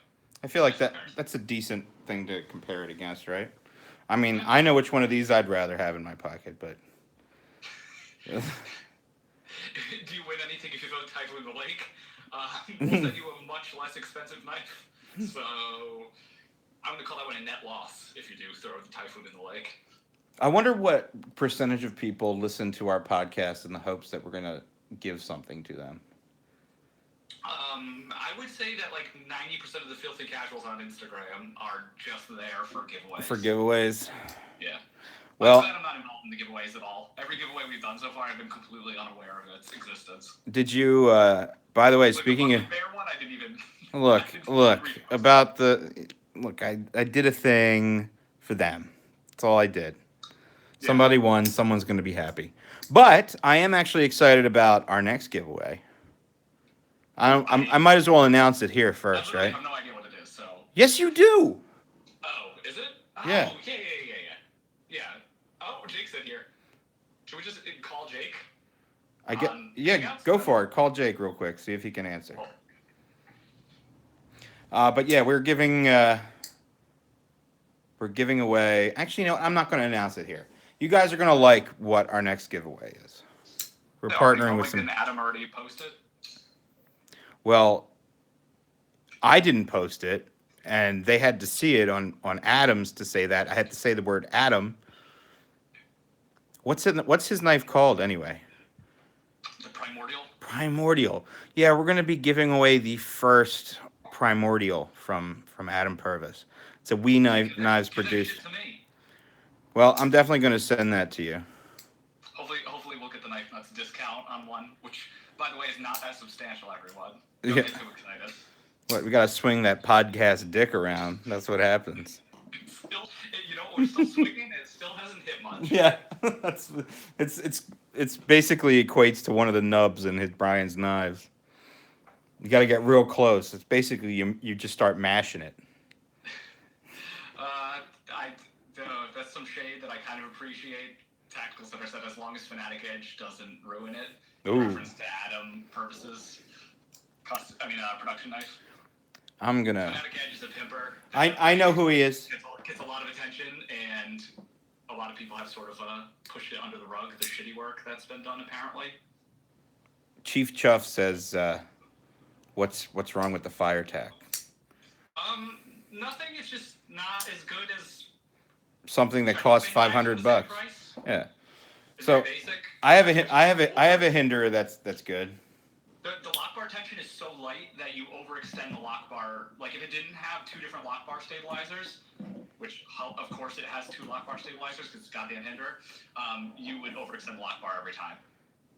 Speaker 1: I feel like that's a decent thing to compare it against, right? I mean, I know which one of these I'd rather have in my pocket, but...
Speaker 2: Do you win anything if you throw Typhoon in the lake? We'll send you a much less expensive knife. So I'm going to call that one a net loss if you do throw the Typhoon in the lake.
Speaker 1: I wonder what percentage of people listen to our podcast in the hopes that we're going to give something to them.
Speaker 2: I would say that like 90% of the filthy casuals on Instagram are just there for giveaways.
Speaker 1: For giveaways?
Speaker 2: Yeah.
Speaker 1: Well,
Speaker 2: I'm glad I'm not involved in the giveaways at all. Every giveaway we've done so far, I've been completely unaware of its existence.
Speaker 1: Did you, by the way, speaking of...
Speaker 2: The bear one, I didn't even...
Speaker 1: Look, I did a thing for them. That's all I did. Somebody won. Someone's going to be happy. But I am actually excited about our next giveaway. I might as well announce it here first, right?
Speaker 2: I have no idea what it is, so.
Speaker 1: Yes, you do.
Speaker 2: Oh, is it?
Speaker 1: Yeah.
Speaker 2: Oh, yeah. Oh, Jake's in here. Should we just call Jake?
Speaker 1: Go for it. Call Jake real quick. See if he can answer.
Speaker 2: Oh.
Speaker 1: But yeah, we're giving away. Actually, no, I'm not going to announce it here. You guys are going to like what our next giveaway is. We're partnering with some.
Speaker 2: Didn't Adam already post it?
Speaker 1: Well, I didn't post it, and they had to see it on Adam's to say that. I had to say the word Adam. What's his knife called anyway?
Speaker 2: The Primordial.
Speaker 1: Primordial. Yeah, we're going to be giving away the first Primordial from Adam Purvis. It's a knives produced. Well, I'm definitely going to send that to you.
Speaker 2: Hopefully we'll get the Knife Nuts discount on one, which, by the way, is not that substantial, everyone. Don't get too excited.
Speaker 1: What, we got to swing that podcast dick around. That's what happens.
Speaker 2: Still, we're still swinging. It still hasn't hit much.
Speaker 1: Yeah, it's basically equates to one of the nubs in Brian's knives. You got to get real close. It's basically you just start mashing it.
Speaker 2: That's some shade that I kind of appreciate. Tactical Center said as long as Fanatic Edge doesn't ruin it.
Speaker 1: Ooh.
Speaker 2: Reference to Adam Purvis's production knife.
Speaker 1: I'm gonna.
Speaker 2: Fanatic Edge is a pimper.
Speaker 1: I know who he is.
Speaker 2: Gets a lot of attention, and a lot of people have sort of pushed it under the rug. The shitty work that's been done, apparently.
Speaker 1: Chief Chuff says, "What's wrong with the fire tack?"
Speaker 2: Nothing. It's just not as good as
Speaker 1: something that costs $500. Yeah.
Speaker 2: It's
Speaker 1: so
Speaker 2: basic.
Speaker 1: I have a Hinder that's good.
Speaker 2: The lock bar tension is so light that you overextend the lock bar. Like if it didn't have two different lock bar stabilizers, which of course it has two lock bar stabilizers because it's goddamn Hinder, you would overextend the lock bar every time.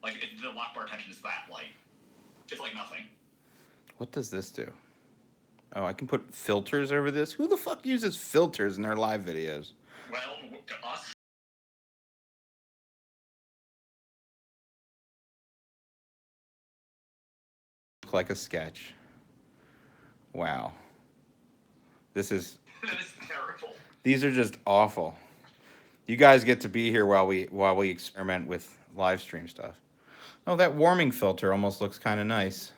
Speaker 2: Like the lock bar tension is that light. It's like nothing.
Speaker 1: What does this do? Oh, I can put filters over this? Who the fuck uses filters in their live videos?
Speaker 2: Well, to us.
Speaker 1: Look like a sketch. Wow.
Speaker 2: That is terrible.
Speaker 1: These are just awful. You guys get to be here while we experiment with live stream stuff. Oh, that warming filter almost looks kind of nice.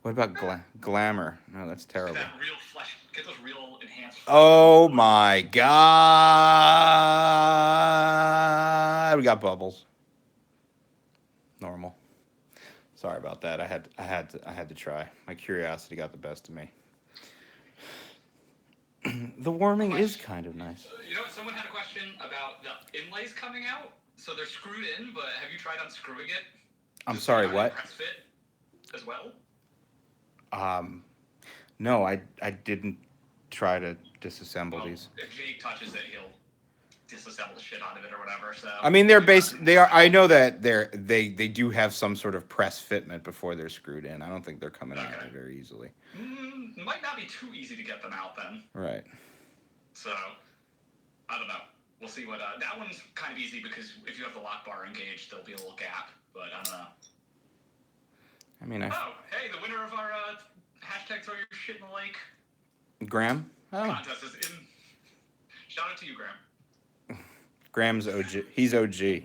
Speaker 1: What about glamour? No, that's terrible.
Speaker 2: That real flesh, get those real enhanced.
Speaker 1: Oh my god! We got bubbles. Normal. Sorry about that. I had to try. My curiosity got the best of me. The warming is kind of nice.
Speaker 2: Someone had a question about the inlays coming out. So they're screwed in, but have you tried unscrewing it?
Speaker 1: I'm sorry, what?
Speaker 2: Press fit as well?
Speaker 1: No, I didn't try to disassemble these.
Speaker 2: If Jake touches it, he'll disassemble the shit out of it or whatever. So
Speaker 1: I mean, I know that they do have some sort of press fitment before they're screwed in. I don't think they're coming out very easily.
Speaker 2: It might not be too easy to get them out then.
Speaker 1: Right.
Speaker 2: So I don't know. We'll see what. That one's kind of easy because if you have the lock bar engaged, there'll be a little gap. But I don't know.
Speaker 1: I mean,
Speaker 2: Oh, hey, the winner of our hashtag throw your shit in the lake
Speaker 1: Graham? Oh.
Speaker 2: contest is in. Shout out to you, Graham.
Speaker 1: Graham's OG. He's OG.
Speaker 2: Yeah.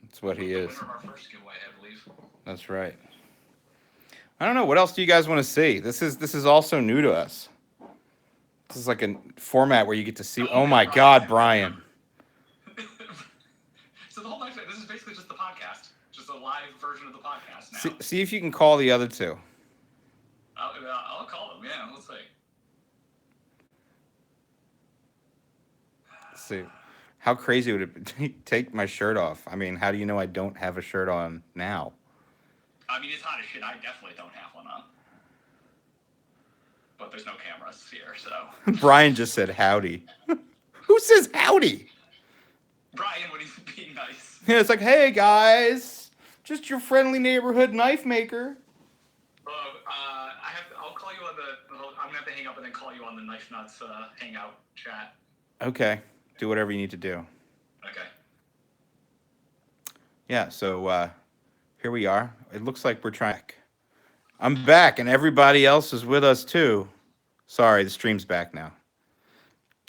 Speaker 1: That's what he is.
Speaker 2: The winner of our first giveaway, I believe.
Speaker 1: That's right. I don't know. What else do you guys want to see? This is also new to us. This is like a format where you get to see. Oh my God, Brian.
Speaker 2: So the whole night, this is basically just the podcast, just a live version of the podcast now.
Speaker 1: See if you can call the other two.
Speaker 2: I'll call them. Yeah, let's see.
Speaker 1: Let's see. How crazy would it be? Take my shirt off? I mean, how do you know I don't have a shirt on now?
Speaker 2: I mean, it's hot as shit. I definitely don't have one on. But there's no cameras here, so.
Speaker 1: Brian just said howdy. Who says howdy?
Speaker 2: Brian, when he's being nice.
Speaker 1: Yeah, it's like, hey guys, just your friendly neighborhood knife maker.
Speaker 2: I'll call you on I'm gonna have to hang up and then call you on the Knife Nuts hangout chat.
Speaker 1: Okay, do whatever you need to do. Yeah, so here we are. It looks like we're trying. I'm back, and everybody else is with us too. Sorry, the stream's back now.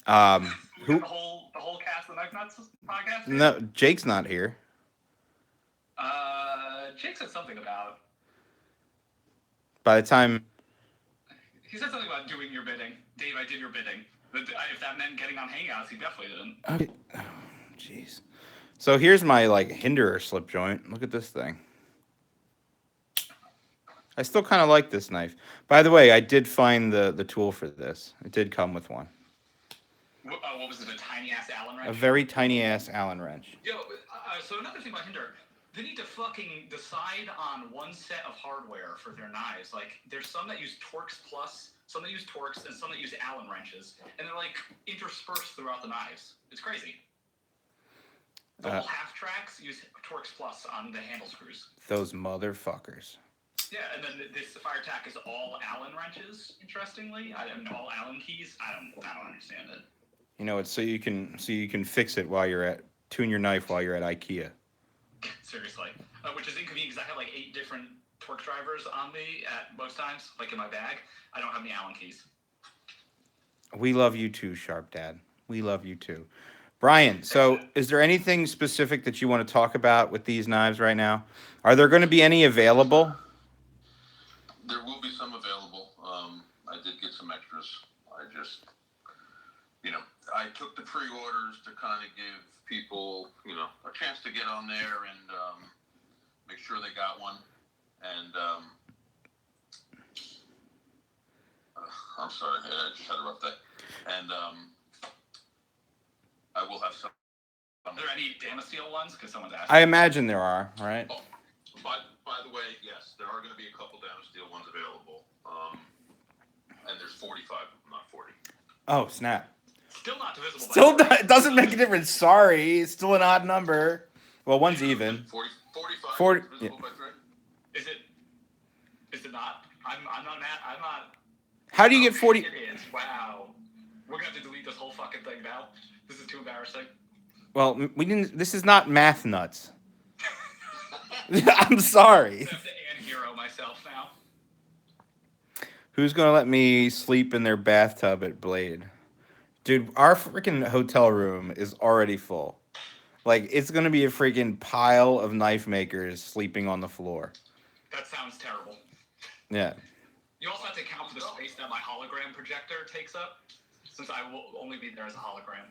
Speaker 2: We got
Speaker 1: Who?
Speaker 2: the whole cast of the Knife Nuts podcast here.
Speaker 1: No, Jake's not here.
Speaker 2: Jake said something about.
Speaker 1: By the time
Speaker 2: He said something about doing your bidding. Dave, I did your bidding. But if that meant getting on Hangouts, he definitely didn't.
Speaker 1: okay. Oh, jeez. So here's my like hinderer slip joint. Look at this thing. I still kind of like this knife. By the way, I did find the tool for this. It did come with one.
Speaker 2: What was it? A tiny ass Allen wrench?
Speaker 1: A very tiny ass Allen wrench.
Speaker 2: Yo, so another thing about Hinder, they need to fucking decide on one set of hardware for their knives. Like, there's some that use Torx Plus, some that use Torx, and some that use Allen wrenches, and they're like interspersed throughout the knives. It's crazy. Double half tracks use Torx Plus on the handle screws.
Speaker 1: Those motherfuckers.
Speaker 2: Yeah, and then this fire tack is all Allen wrenches. Interestingly, all Allen keys. I don't understand it.
Speaker 1: You know, it's so you can fix it while you're at tune your knife while you're at IKEA.
Speaker 2: Seriously, which is inconvenient because I have like 8 different torque drivers on me at most times, like in my bag. I don't have any Allen keys.
Speaker 1: We love you too, Sharp Dad. We love you too. Brian, so is there anything specific that you want to talk about with these knives right now? Are there going to be any available?
Speaker 3: There will be some available. I did get some extras. I just, I took the pre-orders to kind of give people, a chance to get on there and make sure they got one. And I'm sorry, I just had a rough day. And I will have some.
Speaker 2: Are there any Damasteel ones? Because someone's asking.
Speaker 1: I imagine there are, right?
Speaker 3: Oh, by the way, yes, there are going to be a couple Damasteel ones available. And there's 45, not 40.
Speaker 1: Oh, snap.
Speaker 2: Still not divisible.
Speaker 1: Still, it doesn't make a difference. Sorry, it's still an odd number. Well, one's even.
Speaker 3: 45
Speaker 1: 40,
Speaker 3: divisible by 3?
Speaker 2: Is it not? I'm not mad. I'm not.
Speaker 1: How do you get 40?
Speaker 2: It is. Wow. We're gonna have to delete this whole fucking thing now. This is too embarrassing.
Speaker 1: Well, we didn't. This is not math nuts. I'm sorry.
Speaker 2: I have to hero myself now.
Speaker 1: Who's gonna let me sleep in their bathtub at Blade? Dude, our freaking hotel room is already full. Like, it's gonna be a freaking pile of knife makers sleeping on the floor.
Speaker 2: That sounds terrible.
Speaker 1: Yeah.
Speaker 2: You also have to account for the space that my hologram projector takes up, since I will only be there as a hologram.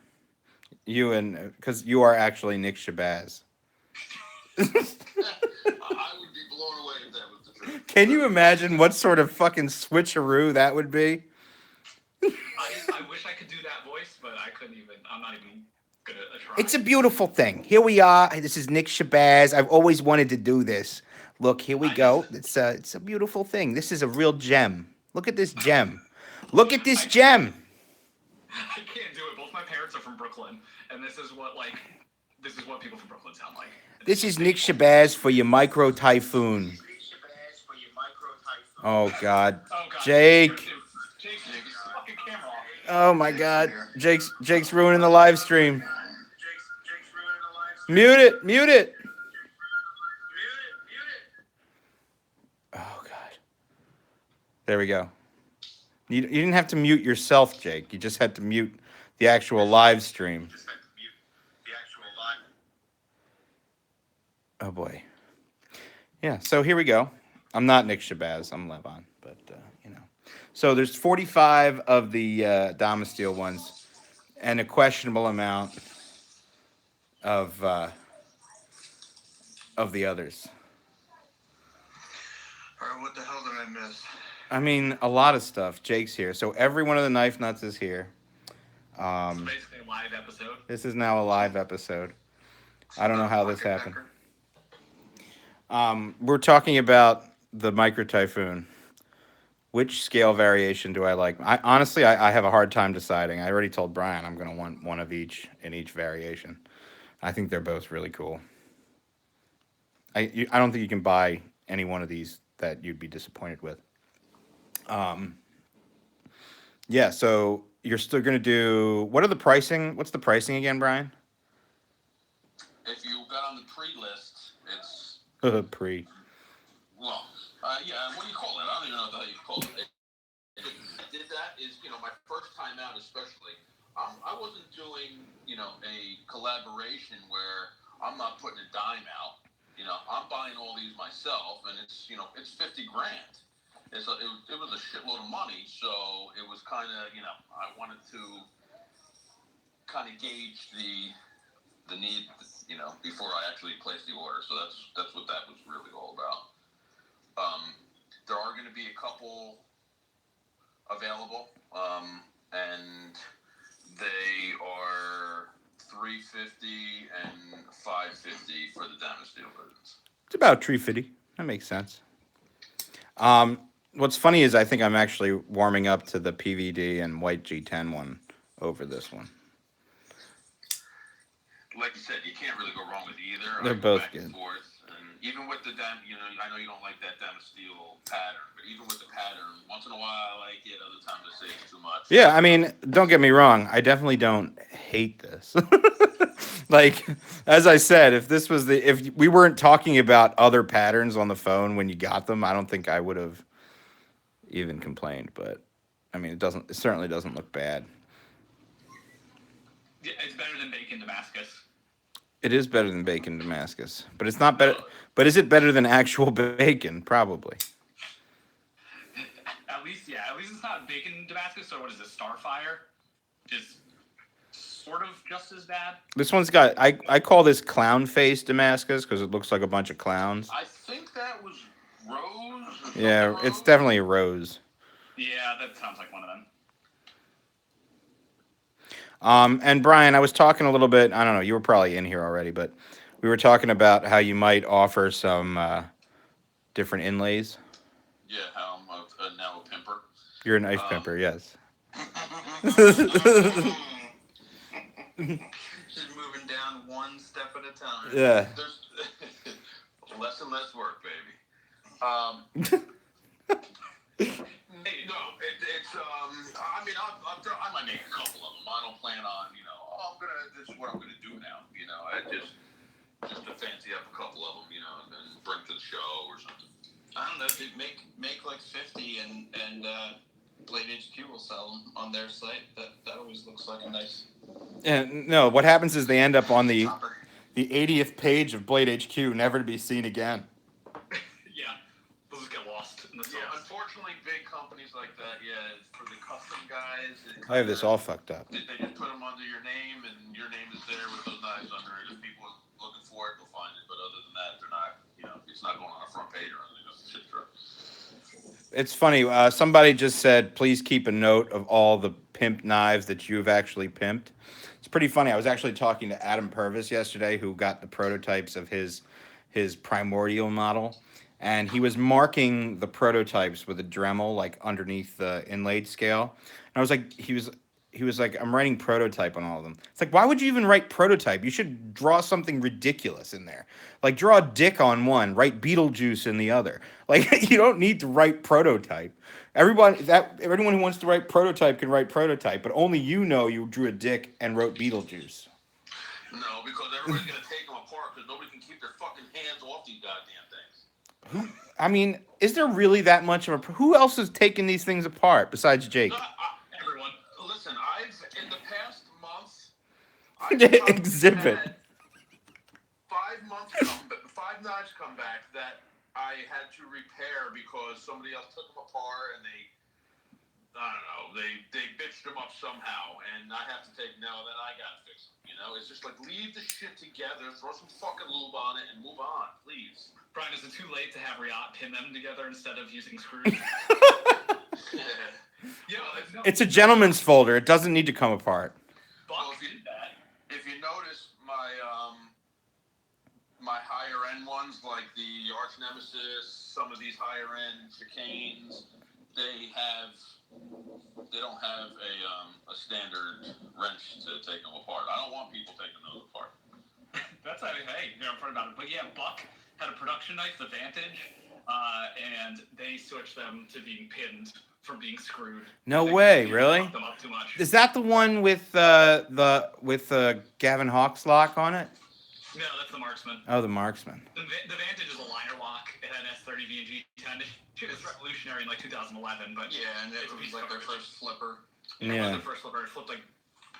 Speaker 1: Because you are actually Nick Shabazz.
Speaker 3: I would be blown away if that was the truth.
Speaker 1: Can you imagine what sort of fucking switcheroo that would be?
Speaker 2: I wish I could do that voice, but I couldn't even. I'm not even gonna try.
Speaker 1: It's a beautiful thing. Here we are. This is Nick Shabazz. I've always wanted to do this. Look, here we go. It's a beautiful thing. This is a real gem. Look at this gem. Look at this gem.
Speaker 2: I can't do it. Both my parents are from Brooklyn, and this is what people from Brooklyn sound like.
Speaker 1: This is Nick Shabazz for your micro typhoon. Oh God, Jake.
Speaker 2: Jake's fucking camera off.
Speaker 1: Oh my God, Jake's ruining the live stream. Mute it. Mute it. Oh God. There we go. You didn't have to mute yourself, Jake. You just had to mute the actual live stream. Oh boy. Yeah, so here we go. I'm not Nick Shabazz. I'm Levon, but So there's 45 of the Damasteel ones, and a questionable amount of the others.
Speaker 3: All right, what the hell did I miss?
Speaker 1: I mean, a lot of stuff. Jake's here, so every one of the Knife Nuts is here.
Speaker 2: It's basically a live episode.
Speaker 1: This is now a live episode. I don't know how this happened. We're talking about the Micro Typhoon. Which scale variation do I like? Honestly, I have a hard time deciding. I already told Brian I'm going to want one of each in each variation. I think they're both really cool. I don't think you can buy any one of these that you'd be disappointed with. Yeah, so you're still going to do... What's the pricing again, Brian?
Speaker 3: If you got on the pre-list,
Speaker 1: Pre.
Speaker 3: Well, yeah. What do you call it? I don't even know what the hell you call it. I did that is, my first time out especially. I wasn't doing, a collaboration where I'm not putting a dime out. I'm buying all these myself, and it's 50 grand. It was a shitload of money, so it was kind of, I wanted to kind of gauge the need, before I actually placed the order. So that's what that was really all about. There are going to be a couple available, and they are $350 and $550 for the Diamond Steel versions.
Speaker 1: It's about 350. That makes sense. What's funny is I think I'm actually warming up to the PVD and white G10 one over this one.
Speaker 3: Like you said, you can't really go wrong with either.
Speaker 1: They're
Speaker 3: I go
Speaker 1: both
Speaker 3: back
Speaker 1: good.
Speaker 3: and forth, and even with the I know you don't like that Diamond Steel pattern, but even with the pattern, once in a while I like it. Other times I say it's too much.
Speaker 1: Yeah, I mean, don't get me wrong. I definitely don't hate this. Like, as I said, if we weren't talking about other patterns on the phone when you got them, I don't think I would have even complained. But I mean, it certainly doesn't look bad.
Speaker 2: Yeah, it's better than bacon Damascus.
Speaker 1: It is better than bacon Damascus, but it's not better. But is it better than actual bacon? Probably.
Speaker 2: At least it's not bacon Damascus, or what is it, Starfire? Is sort of just as bad.
Speaker 1: This one's got. I call this clown face Damascus because it looks like a bunch of clowns.
Speaker 3: I think that was Rose.
Speaker 1: Yeah, it's definitely a rose.
Speaker 2: Yeah, that sounds like one of them.
Speaker 1: And Brian, I was talking a little bit. I don't know. You were probably in here already, but we were talking about how you might offer some different inlays.
Speaker 3: Yeah, how I'm now a pimper.
Speaker 1: You're a knife pimper, yes.
Speaker 3: Just moving down one step at a time.
Speaker 1: Yeah.
Speaker 3: There's less and less work, baby. Hey, no, it's I mean, I might make a couple of them. I don't plan on, this is what I'm gonna do now. I just to fancy up a couple of them, and then bring to the show or something.
Speaker 4: I don't know, dude, make like 50 and Blade HQ will sell them on their site. That always looks like a nice.
Speaker 1: And no, what happens is they end up on the
Speaker 4: topper.
Speaker 1: 80th page of Blade HQ, never to be seen again.
Speaker 2: Yeah, they'll just get lost in the sauce.
Speaker 3: Yeah, unfortunately, big companies like that, for the custom guys.
Speaker 1: I have this all fucked up.
Speaker 3: They just put them under your name, and your name is there with those knives under it. If people are looking for it, they'll find it. But other than that, they're not. It's not going on a front page or anything. That's shit true.
Speaker 1: It's funny. Somebody just said, please keep a note of all the pimp knives that you've actually pimped. It's pretty funny. I was actually talking to Adam Purvis yesterday, who got the prototypes of his primordial model, and he was marking the prototypes with a Dremel, like underneath the inlaid scale. And I was like, he was like, I'm writing prototype on all of them. It's like, why would you even write prototype? You should draw something ridiculous in there. Like, draw a dick on one, write Beetlejuice in the other. Like, you don't need to write prototype. Everyone who wants to write prototype can write prototype, but only you drew a dick and wrote Beetlejuice.
Speaker 3: No, because everybody's gonna take them apart because nobody can keep their fucking hands off these goddamn things.
Speaker 1: I mean, is there really that much of a... Who else is taking these things apart besides Jake?
Speaker 2: Everyone.
Speaker 3: Listen, in the past month,
Speaker 1: Exhibit.
Speaker 3: had 5 knives come back that I had to repair because somebody else took them apart and they bitched them up somehow, and I have to then I gotta fix them. It's just like, leave the shit together, throw some fucking lube on it, and move on, please.
Speaker 2: Brian, is it too late to have Riot pin them together instead of using screws?
Speaker 1: It's a gentleman's folder. It doesn't need to come apart.
Speaker 2: Buck did that.
Speaker 3: If you notice, my higher end ones, like the Arch Nemesis, some of these higher end chicanes, they don't have a standard wrench to take them apart. I don't want people taking those apart.
Speaker 2: That's hey, I'm funny about it. But yeah, Buck had a production knife, the Vantage, and they switched them to being pinned from being screwed.
Speaker 1: No way, really?
Speaker 2: Them up too much.
Speaker 1: Is that the one with Gavin Hawk's lock on it?
Speaker 2: No, that's the Marksman.
Speaker 1: Oh, the Marksman.
Speaker 2: The Vantage is a liner lock. It had S30 V and G10. It was revolutionary in like 2011, but
Speaker 4: Yeah, and it was like their first flipper.
Speaker 2: It was
Speaker 1: Yeah.
Speaker 2: their first flipper. It flipped like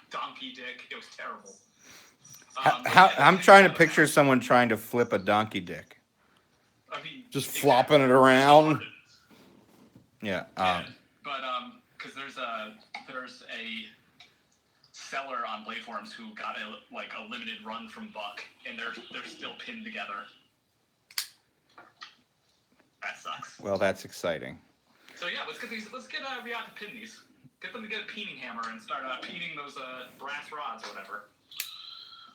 Speaker 2: donkey dick. It was terrible.
Speaker 1: I'm trying to picture someone trying to flip a donkey dick.
Speaker 2: I mean,
Speaker 1: Just flopping it around. Yeah.
Speaker 2: Yeah, but because there's a seller on Blade Forums who got a limited run from Buck, and they're still pinned together. That sucks.
Speaker 1: Well, that's exciting.
Speaker 2: So yeah, let's get Riot to pin these. Get them to get a peening hammer and start peening those brass rods or whatever.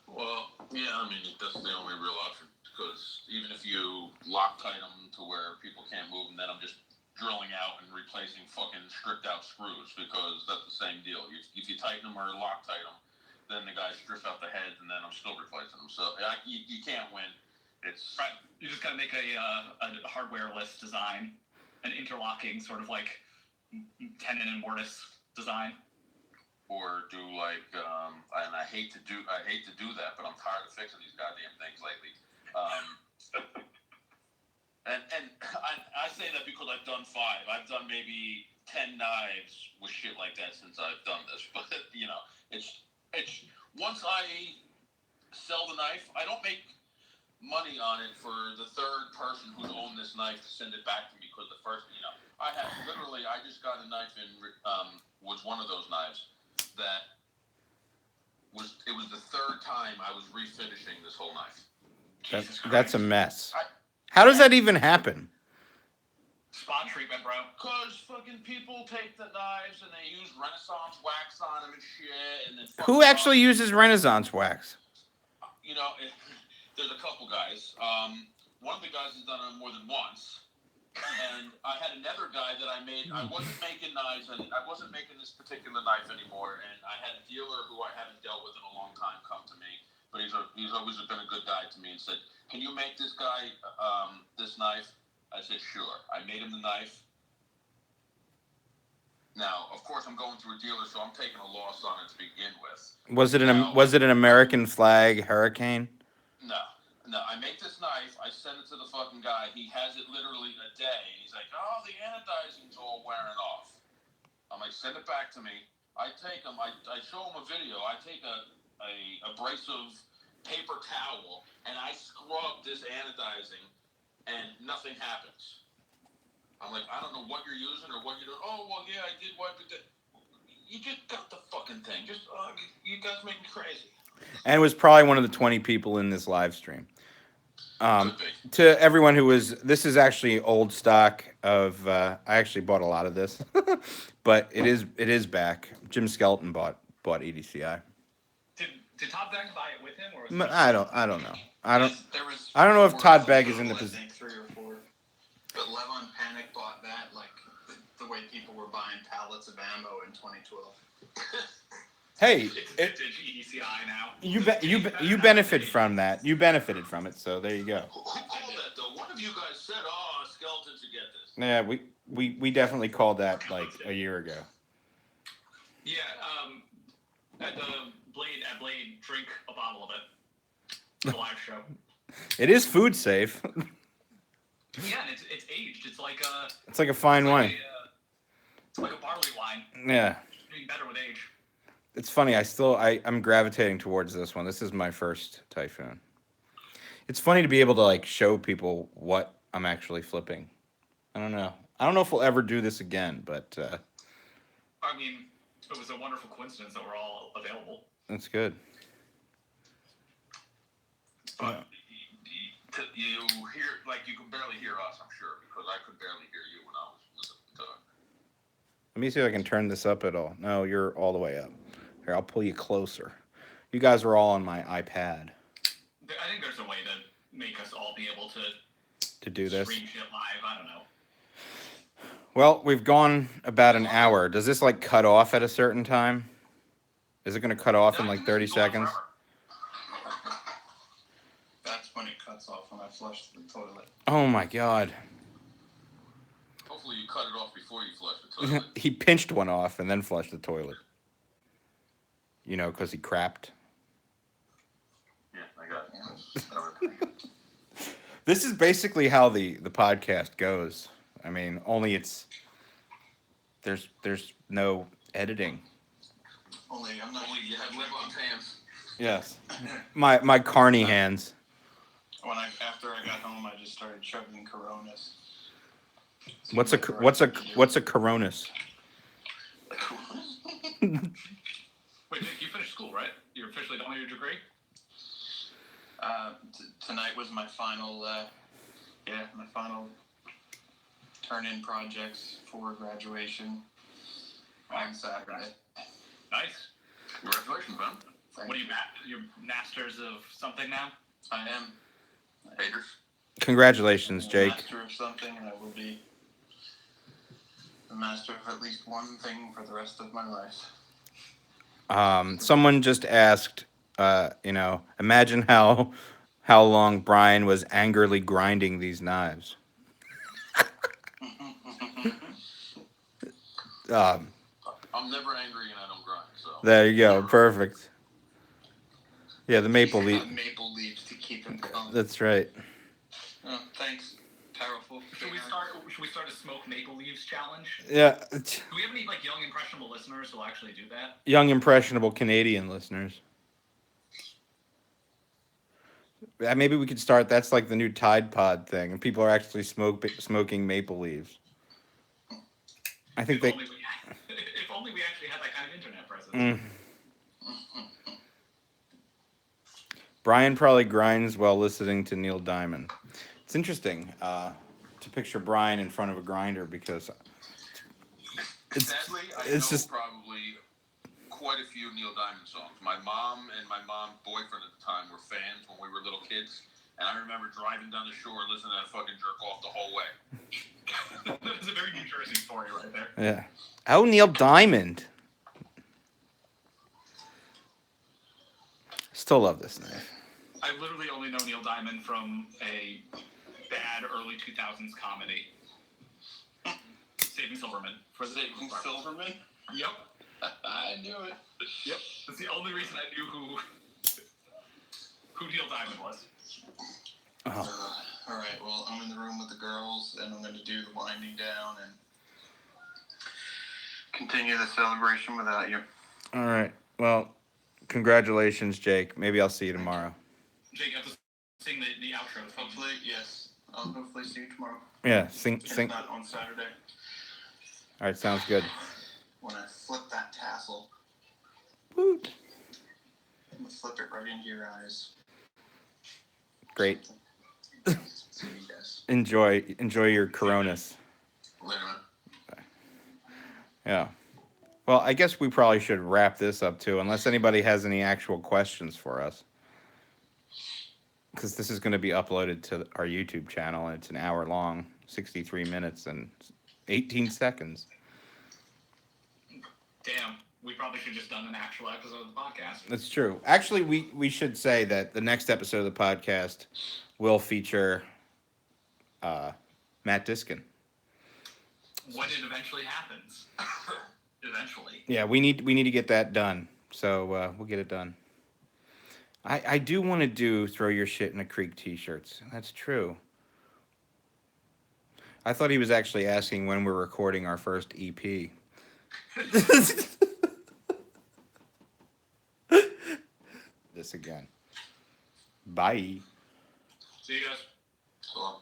Speaker 3: Well, yeah, I mean, that's the only real option, because even if you Loctite them to where people can't move them, then I'm just drilling out and replacing fucking stripped out screws, because that's the same deal. If you tighten them or Loctite them, then the guys strip out the heads, and then I'm still replacing them. So you can't win. It's
Speaker 2: right. You just gotta make a hardware-less design, an interlocking sort of like tenon and mortise design.
Speaker 3: Or do like, and I hate to do that, but I'm tired of fixing these goddamn things lately. And I say that because I've done 5. I've done maybe 10 knives with shit like that since I've done this. But you know, it's once I sell the knife, I don't make money on it for the third person who's owned this knife to send it back to me, because the first, you know, I just got a knife in, was one of those knives that was the third time I was refinishing this whole knife.
Speaker 1: That's a mess. How does that even happen?
Speaker 2: Spot treatment, bro.
Speaker 3: Because fucking people take the knives and they use Renaissance wax on them and shit, and then
Speaker 1: Who actually uses Renaissance wax?
Speaker 3: You know, there's a couple guys. One of the guys has done it more than once. And I had another guy that I made. I wasn't making knives, and I wasn't making this particular knife anymore. And I had a dealer who I haven't dealt with in a long time come to me, but he's always been a good guy to me, and said, "Can you make this guy this knife?" I said, "Sure." I made him the knife. Now, of course, I'm going through a dealer, so I'm taking a loss on it to begin with.
Speaker 1: Was it an American flag Hurricane?
Speaker 3: No, I make this knife, I send it to the fucking guy, he has it literally a day, and he's like, "Oh, the anodizing's all wearing off." I'm like, "Send it back to me." I take him, I show him a video, I take a abrasive paper towel, and I scrub this anodizing, and nothing happens. I'm like, "I don't know what you're using or what you're doing." "Oh, well, yeah, I did wipe it." You just got the fucking thing. Just, you guys make me crazy.
Speaker 1: And it was probably one of the 20 people in this live stream. To everyone who was, this is actually old stock of, I actually bought a lot of this, but it is back. Jim Skelton bought EDCI.
Speaker 2: Did Todd Begg buy it with him, or was
Speaker 1: I don't know. I don't know if
Speaker 4: 4
Speaker 1: Todd Begg is in the
Speaker 4: total, I
Speaker 1: position.
Speaker 4: think 3 or 4. But Levon Panic bought that like the way people were buying pallets of ammo in 2012.
Speaker 1: Hey,
Speaker 2: it's vintage EDCI now?
Speaker 1: you benefit from that. You benefited from it, so there you go.
Speaker 3: Who called that though? One of you guys said, "Oh, Skeleton should get this."
Speaker 1: Yeah, we definitely called that like a year ago.
Speaker 2: Yeah, at Blade, drink a bottle of it. The live show.
Speaker 1: It is food safe.
Speaker 2: Yeah, and it's aged. It's like
Speaker 1: a fine wine.
Speaker 2: It's like a barley wine.
Speaker 1: Yeah.
Speaker 2: It's getting better with age.
Speaker 1: It's funny. I'm gravitating towards this one. This is my first Typhoon. It's funny to be able to like show people what I'm actually flipping. I don't know if we'll ever do this again, but
Speaker 2: I mean, it was a wonderful coincidence that we're all available.
Speaker 1: that's good.
Speaker 3: But you hear, like, you can barely hear us, I'm sure, because I could barely hear you when I was listening to it.
Speaker 1: Let me see if I can turn this up at all. No, you're all the way up. Here, I'll pull you closer. You guys are all on my iPad.
Speaker 2: I think there's a way to make us all be able to
Speaker 1: do this.
Speaker 2: Stream shit live. I don't know.
Speaker 1: Well, we've gone about an hour. Does this like cut off at a certain time? Is it going to cut off in like 30 seconds?
Speaker 4: That's when it cuts off when I flush the toilet.
Speaker 1: Oh my God.
Speaker 3: Hopefully you cut it off before you flush the toilet.
Speaker 1: He pinched one off and then flushed the toilet. You know, because he crapped.
Speaker 3: Yeah, I got it.
Speaker 1: This is basically how the podcast goes. I mean, only there's no editing.
Speaker 4: Only I'm not.
Speaker 3: Only you have lip-on hands.
Speaker 1: Yes, my carny hands.
Speaker 4: After I got home, I just started chugging Coronas.
Speaker 1: What's a Coronas?
Speaker 2: Wait, Nick, you finished school, right? You're officially done with your degree?
Speaker 4: Tonight was my final. My final turn-in projects for graduation on Saturday.
Speaker 2: Nice.
Speaker 3: Congratulations, man.
Speaker 2: What are you, your masters of something now?
Speaker 4: I am.
Speaker 3: Haters.
Speaker 1: Congratulations,
Speaker 4: I'm a
Speaker 1: Jake.
Speaker 4: master of something, and I will be a master of at least one thing for the rest of my life.
Speaker 1: Someone just asked, imagine how long Brian was angrily grinding these knives.
Speaker 3: I'm never angry and I don't grind, so.
Speaker 1: There you go. Perfect. Yeah, the maple leaf.
Speaker 4: Maple leaves to keep him calm.
Speaker 1: That's right.
Speaker 4: Oh, thanks, powerful.
Speaker 2: Should we start a smoke maple leaves challenge?
Speaker 1: Yeah.
Speaker 2: Do we have any young impressionable listeners who'll actually do that?
Speaker 1: Young impressionable Canadian listeners. Maybe we could start. That's like the new Tide Pod thing, and people are actually smoking maple leaves. I think
Speaker 2: If only we actually had that kind of internet presence.
Speaker 1: Brian probably grinds while listening to Neil Diamond. It's interesting to picture Brian in front of a grinder because
Speaker 3: Sadly, I know probably quite a few Neil Diamond songs. My mom and my mom's boyfriend at the time were fans when we were little kids, and I remember driving down the shore listening to that fucking jerk off the whole way.
Speaker 2: That's a very New Jersey story right there.
Speaker 1: Yeah. Oh, Neil Diamond. Still love this knife.
Speaker 2: I literally only know Neil Diamond from a bad early 2000s comedy. Saving Silverman.
Speaker 4: Saving Silverman?
Speaker 2: Yep.
Speaker 4: I knew it.
Speaker 2: Yep. That's the only reason I knew who Neil Diamond was.
Speaker 1: Oh.
Speaker 4: All right, well, I'm in the room with the girls, and I'm going to do the winding down and continue the celebration without you.
Speaker 1: All right. Well, congratulations, Jake. Maybe I'll see you tomorrow.
Speaker 2: Jake, you have to sing the outro.
Speaker 4: Hopefully, yes. I'll hopefully see you tomorrow.
Speaker 1: Yeah, sing.
Speaker 4: If not on Saturday.
Speaker 1: All right, sounds good.
Speaker 4: When I flip that tassel,
Speaker 1: Woot.
Speaker 4: I'm going to flip it right into your eyes.
Speaker 1: Great.
Speaker 4: See you guys.
Speaker 1: Enjoy your Coronas.
Speaker 3: Later, man.
Speaker 1: Yeah. Well, I guess we probably should wrap this up too, unless anybody has any actual questions for us. Because this is going to be uploaded to our YouTube channel, and it's an hour long, 63 minutes and 18 seconds.
Speaker 2: Damn, we probably should have just done an actual episode of the podcast.
Speaker 1: That's true. Actually, we should say that the next episode of the podcast will feature Matt Diskin.
Speaker 2: When it eventually happens. Eventually.
Speaker 1: Yeah, we need to get that done. So we'll get it done. I do want to do Throw Your Shit in a Creek t-shirts. That's true. I thought he was actually asking when we're recording our first EP. This again. Bye.
Speaker 2: See you guys.
Speaker 3: So.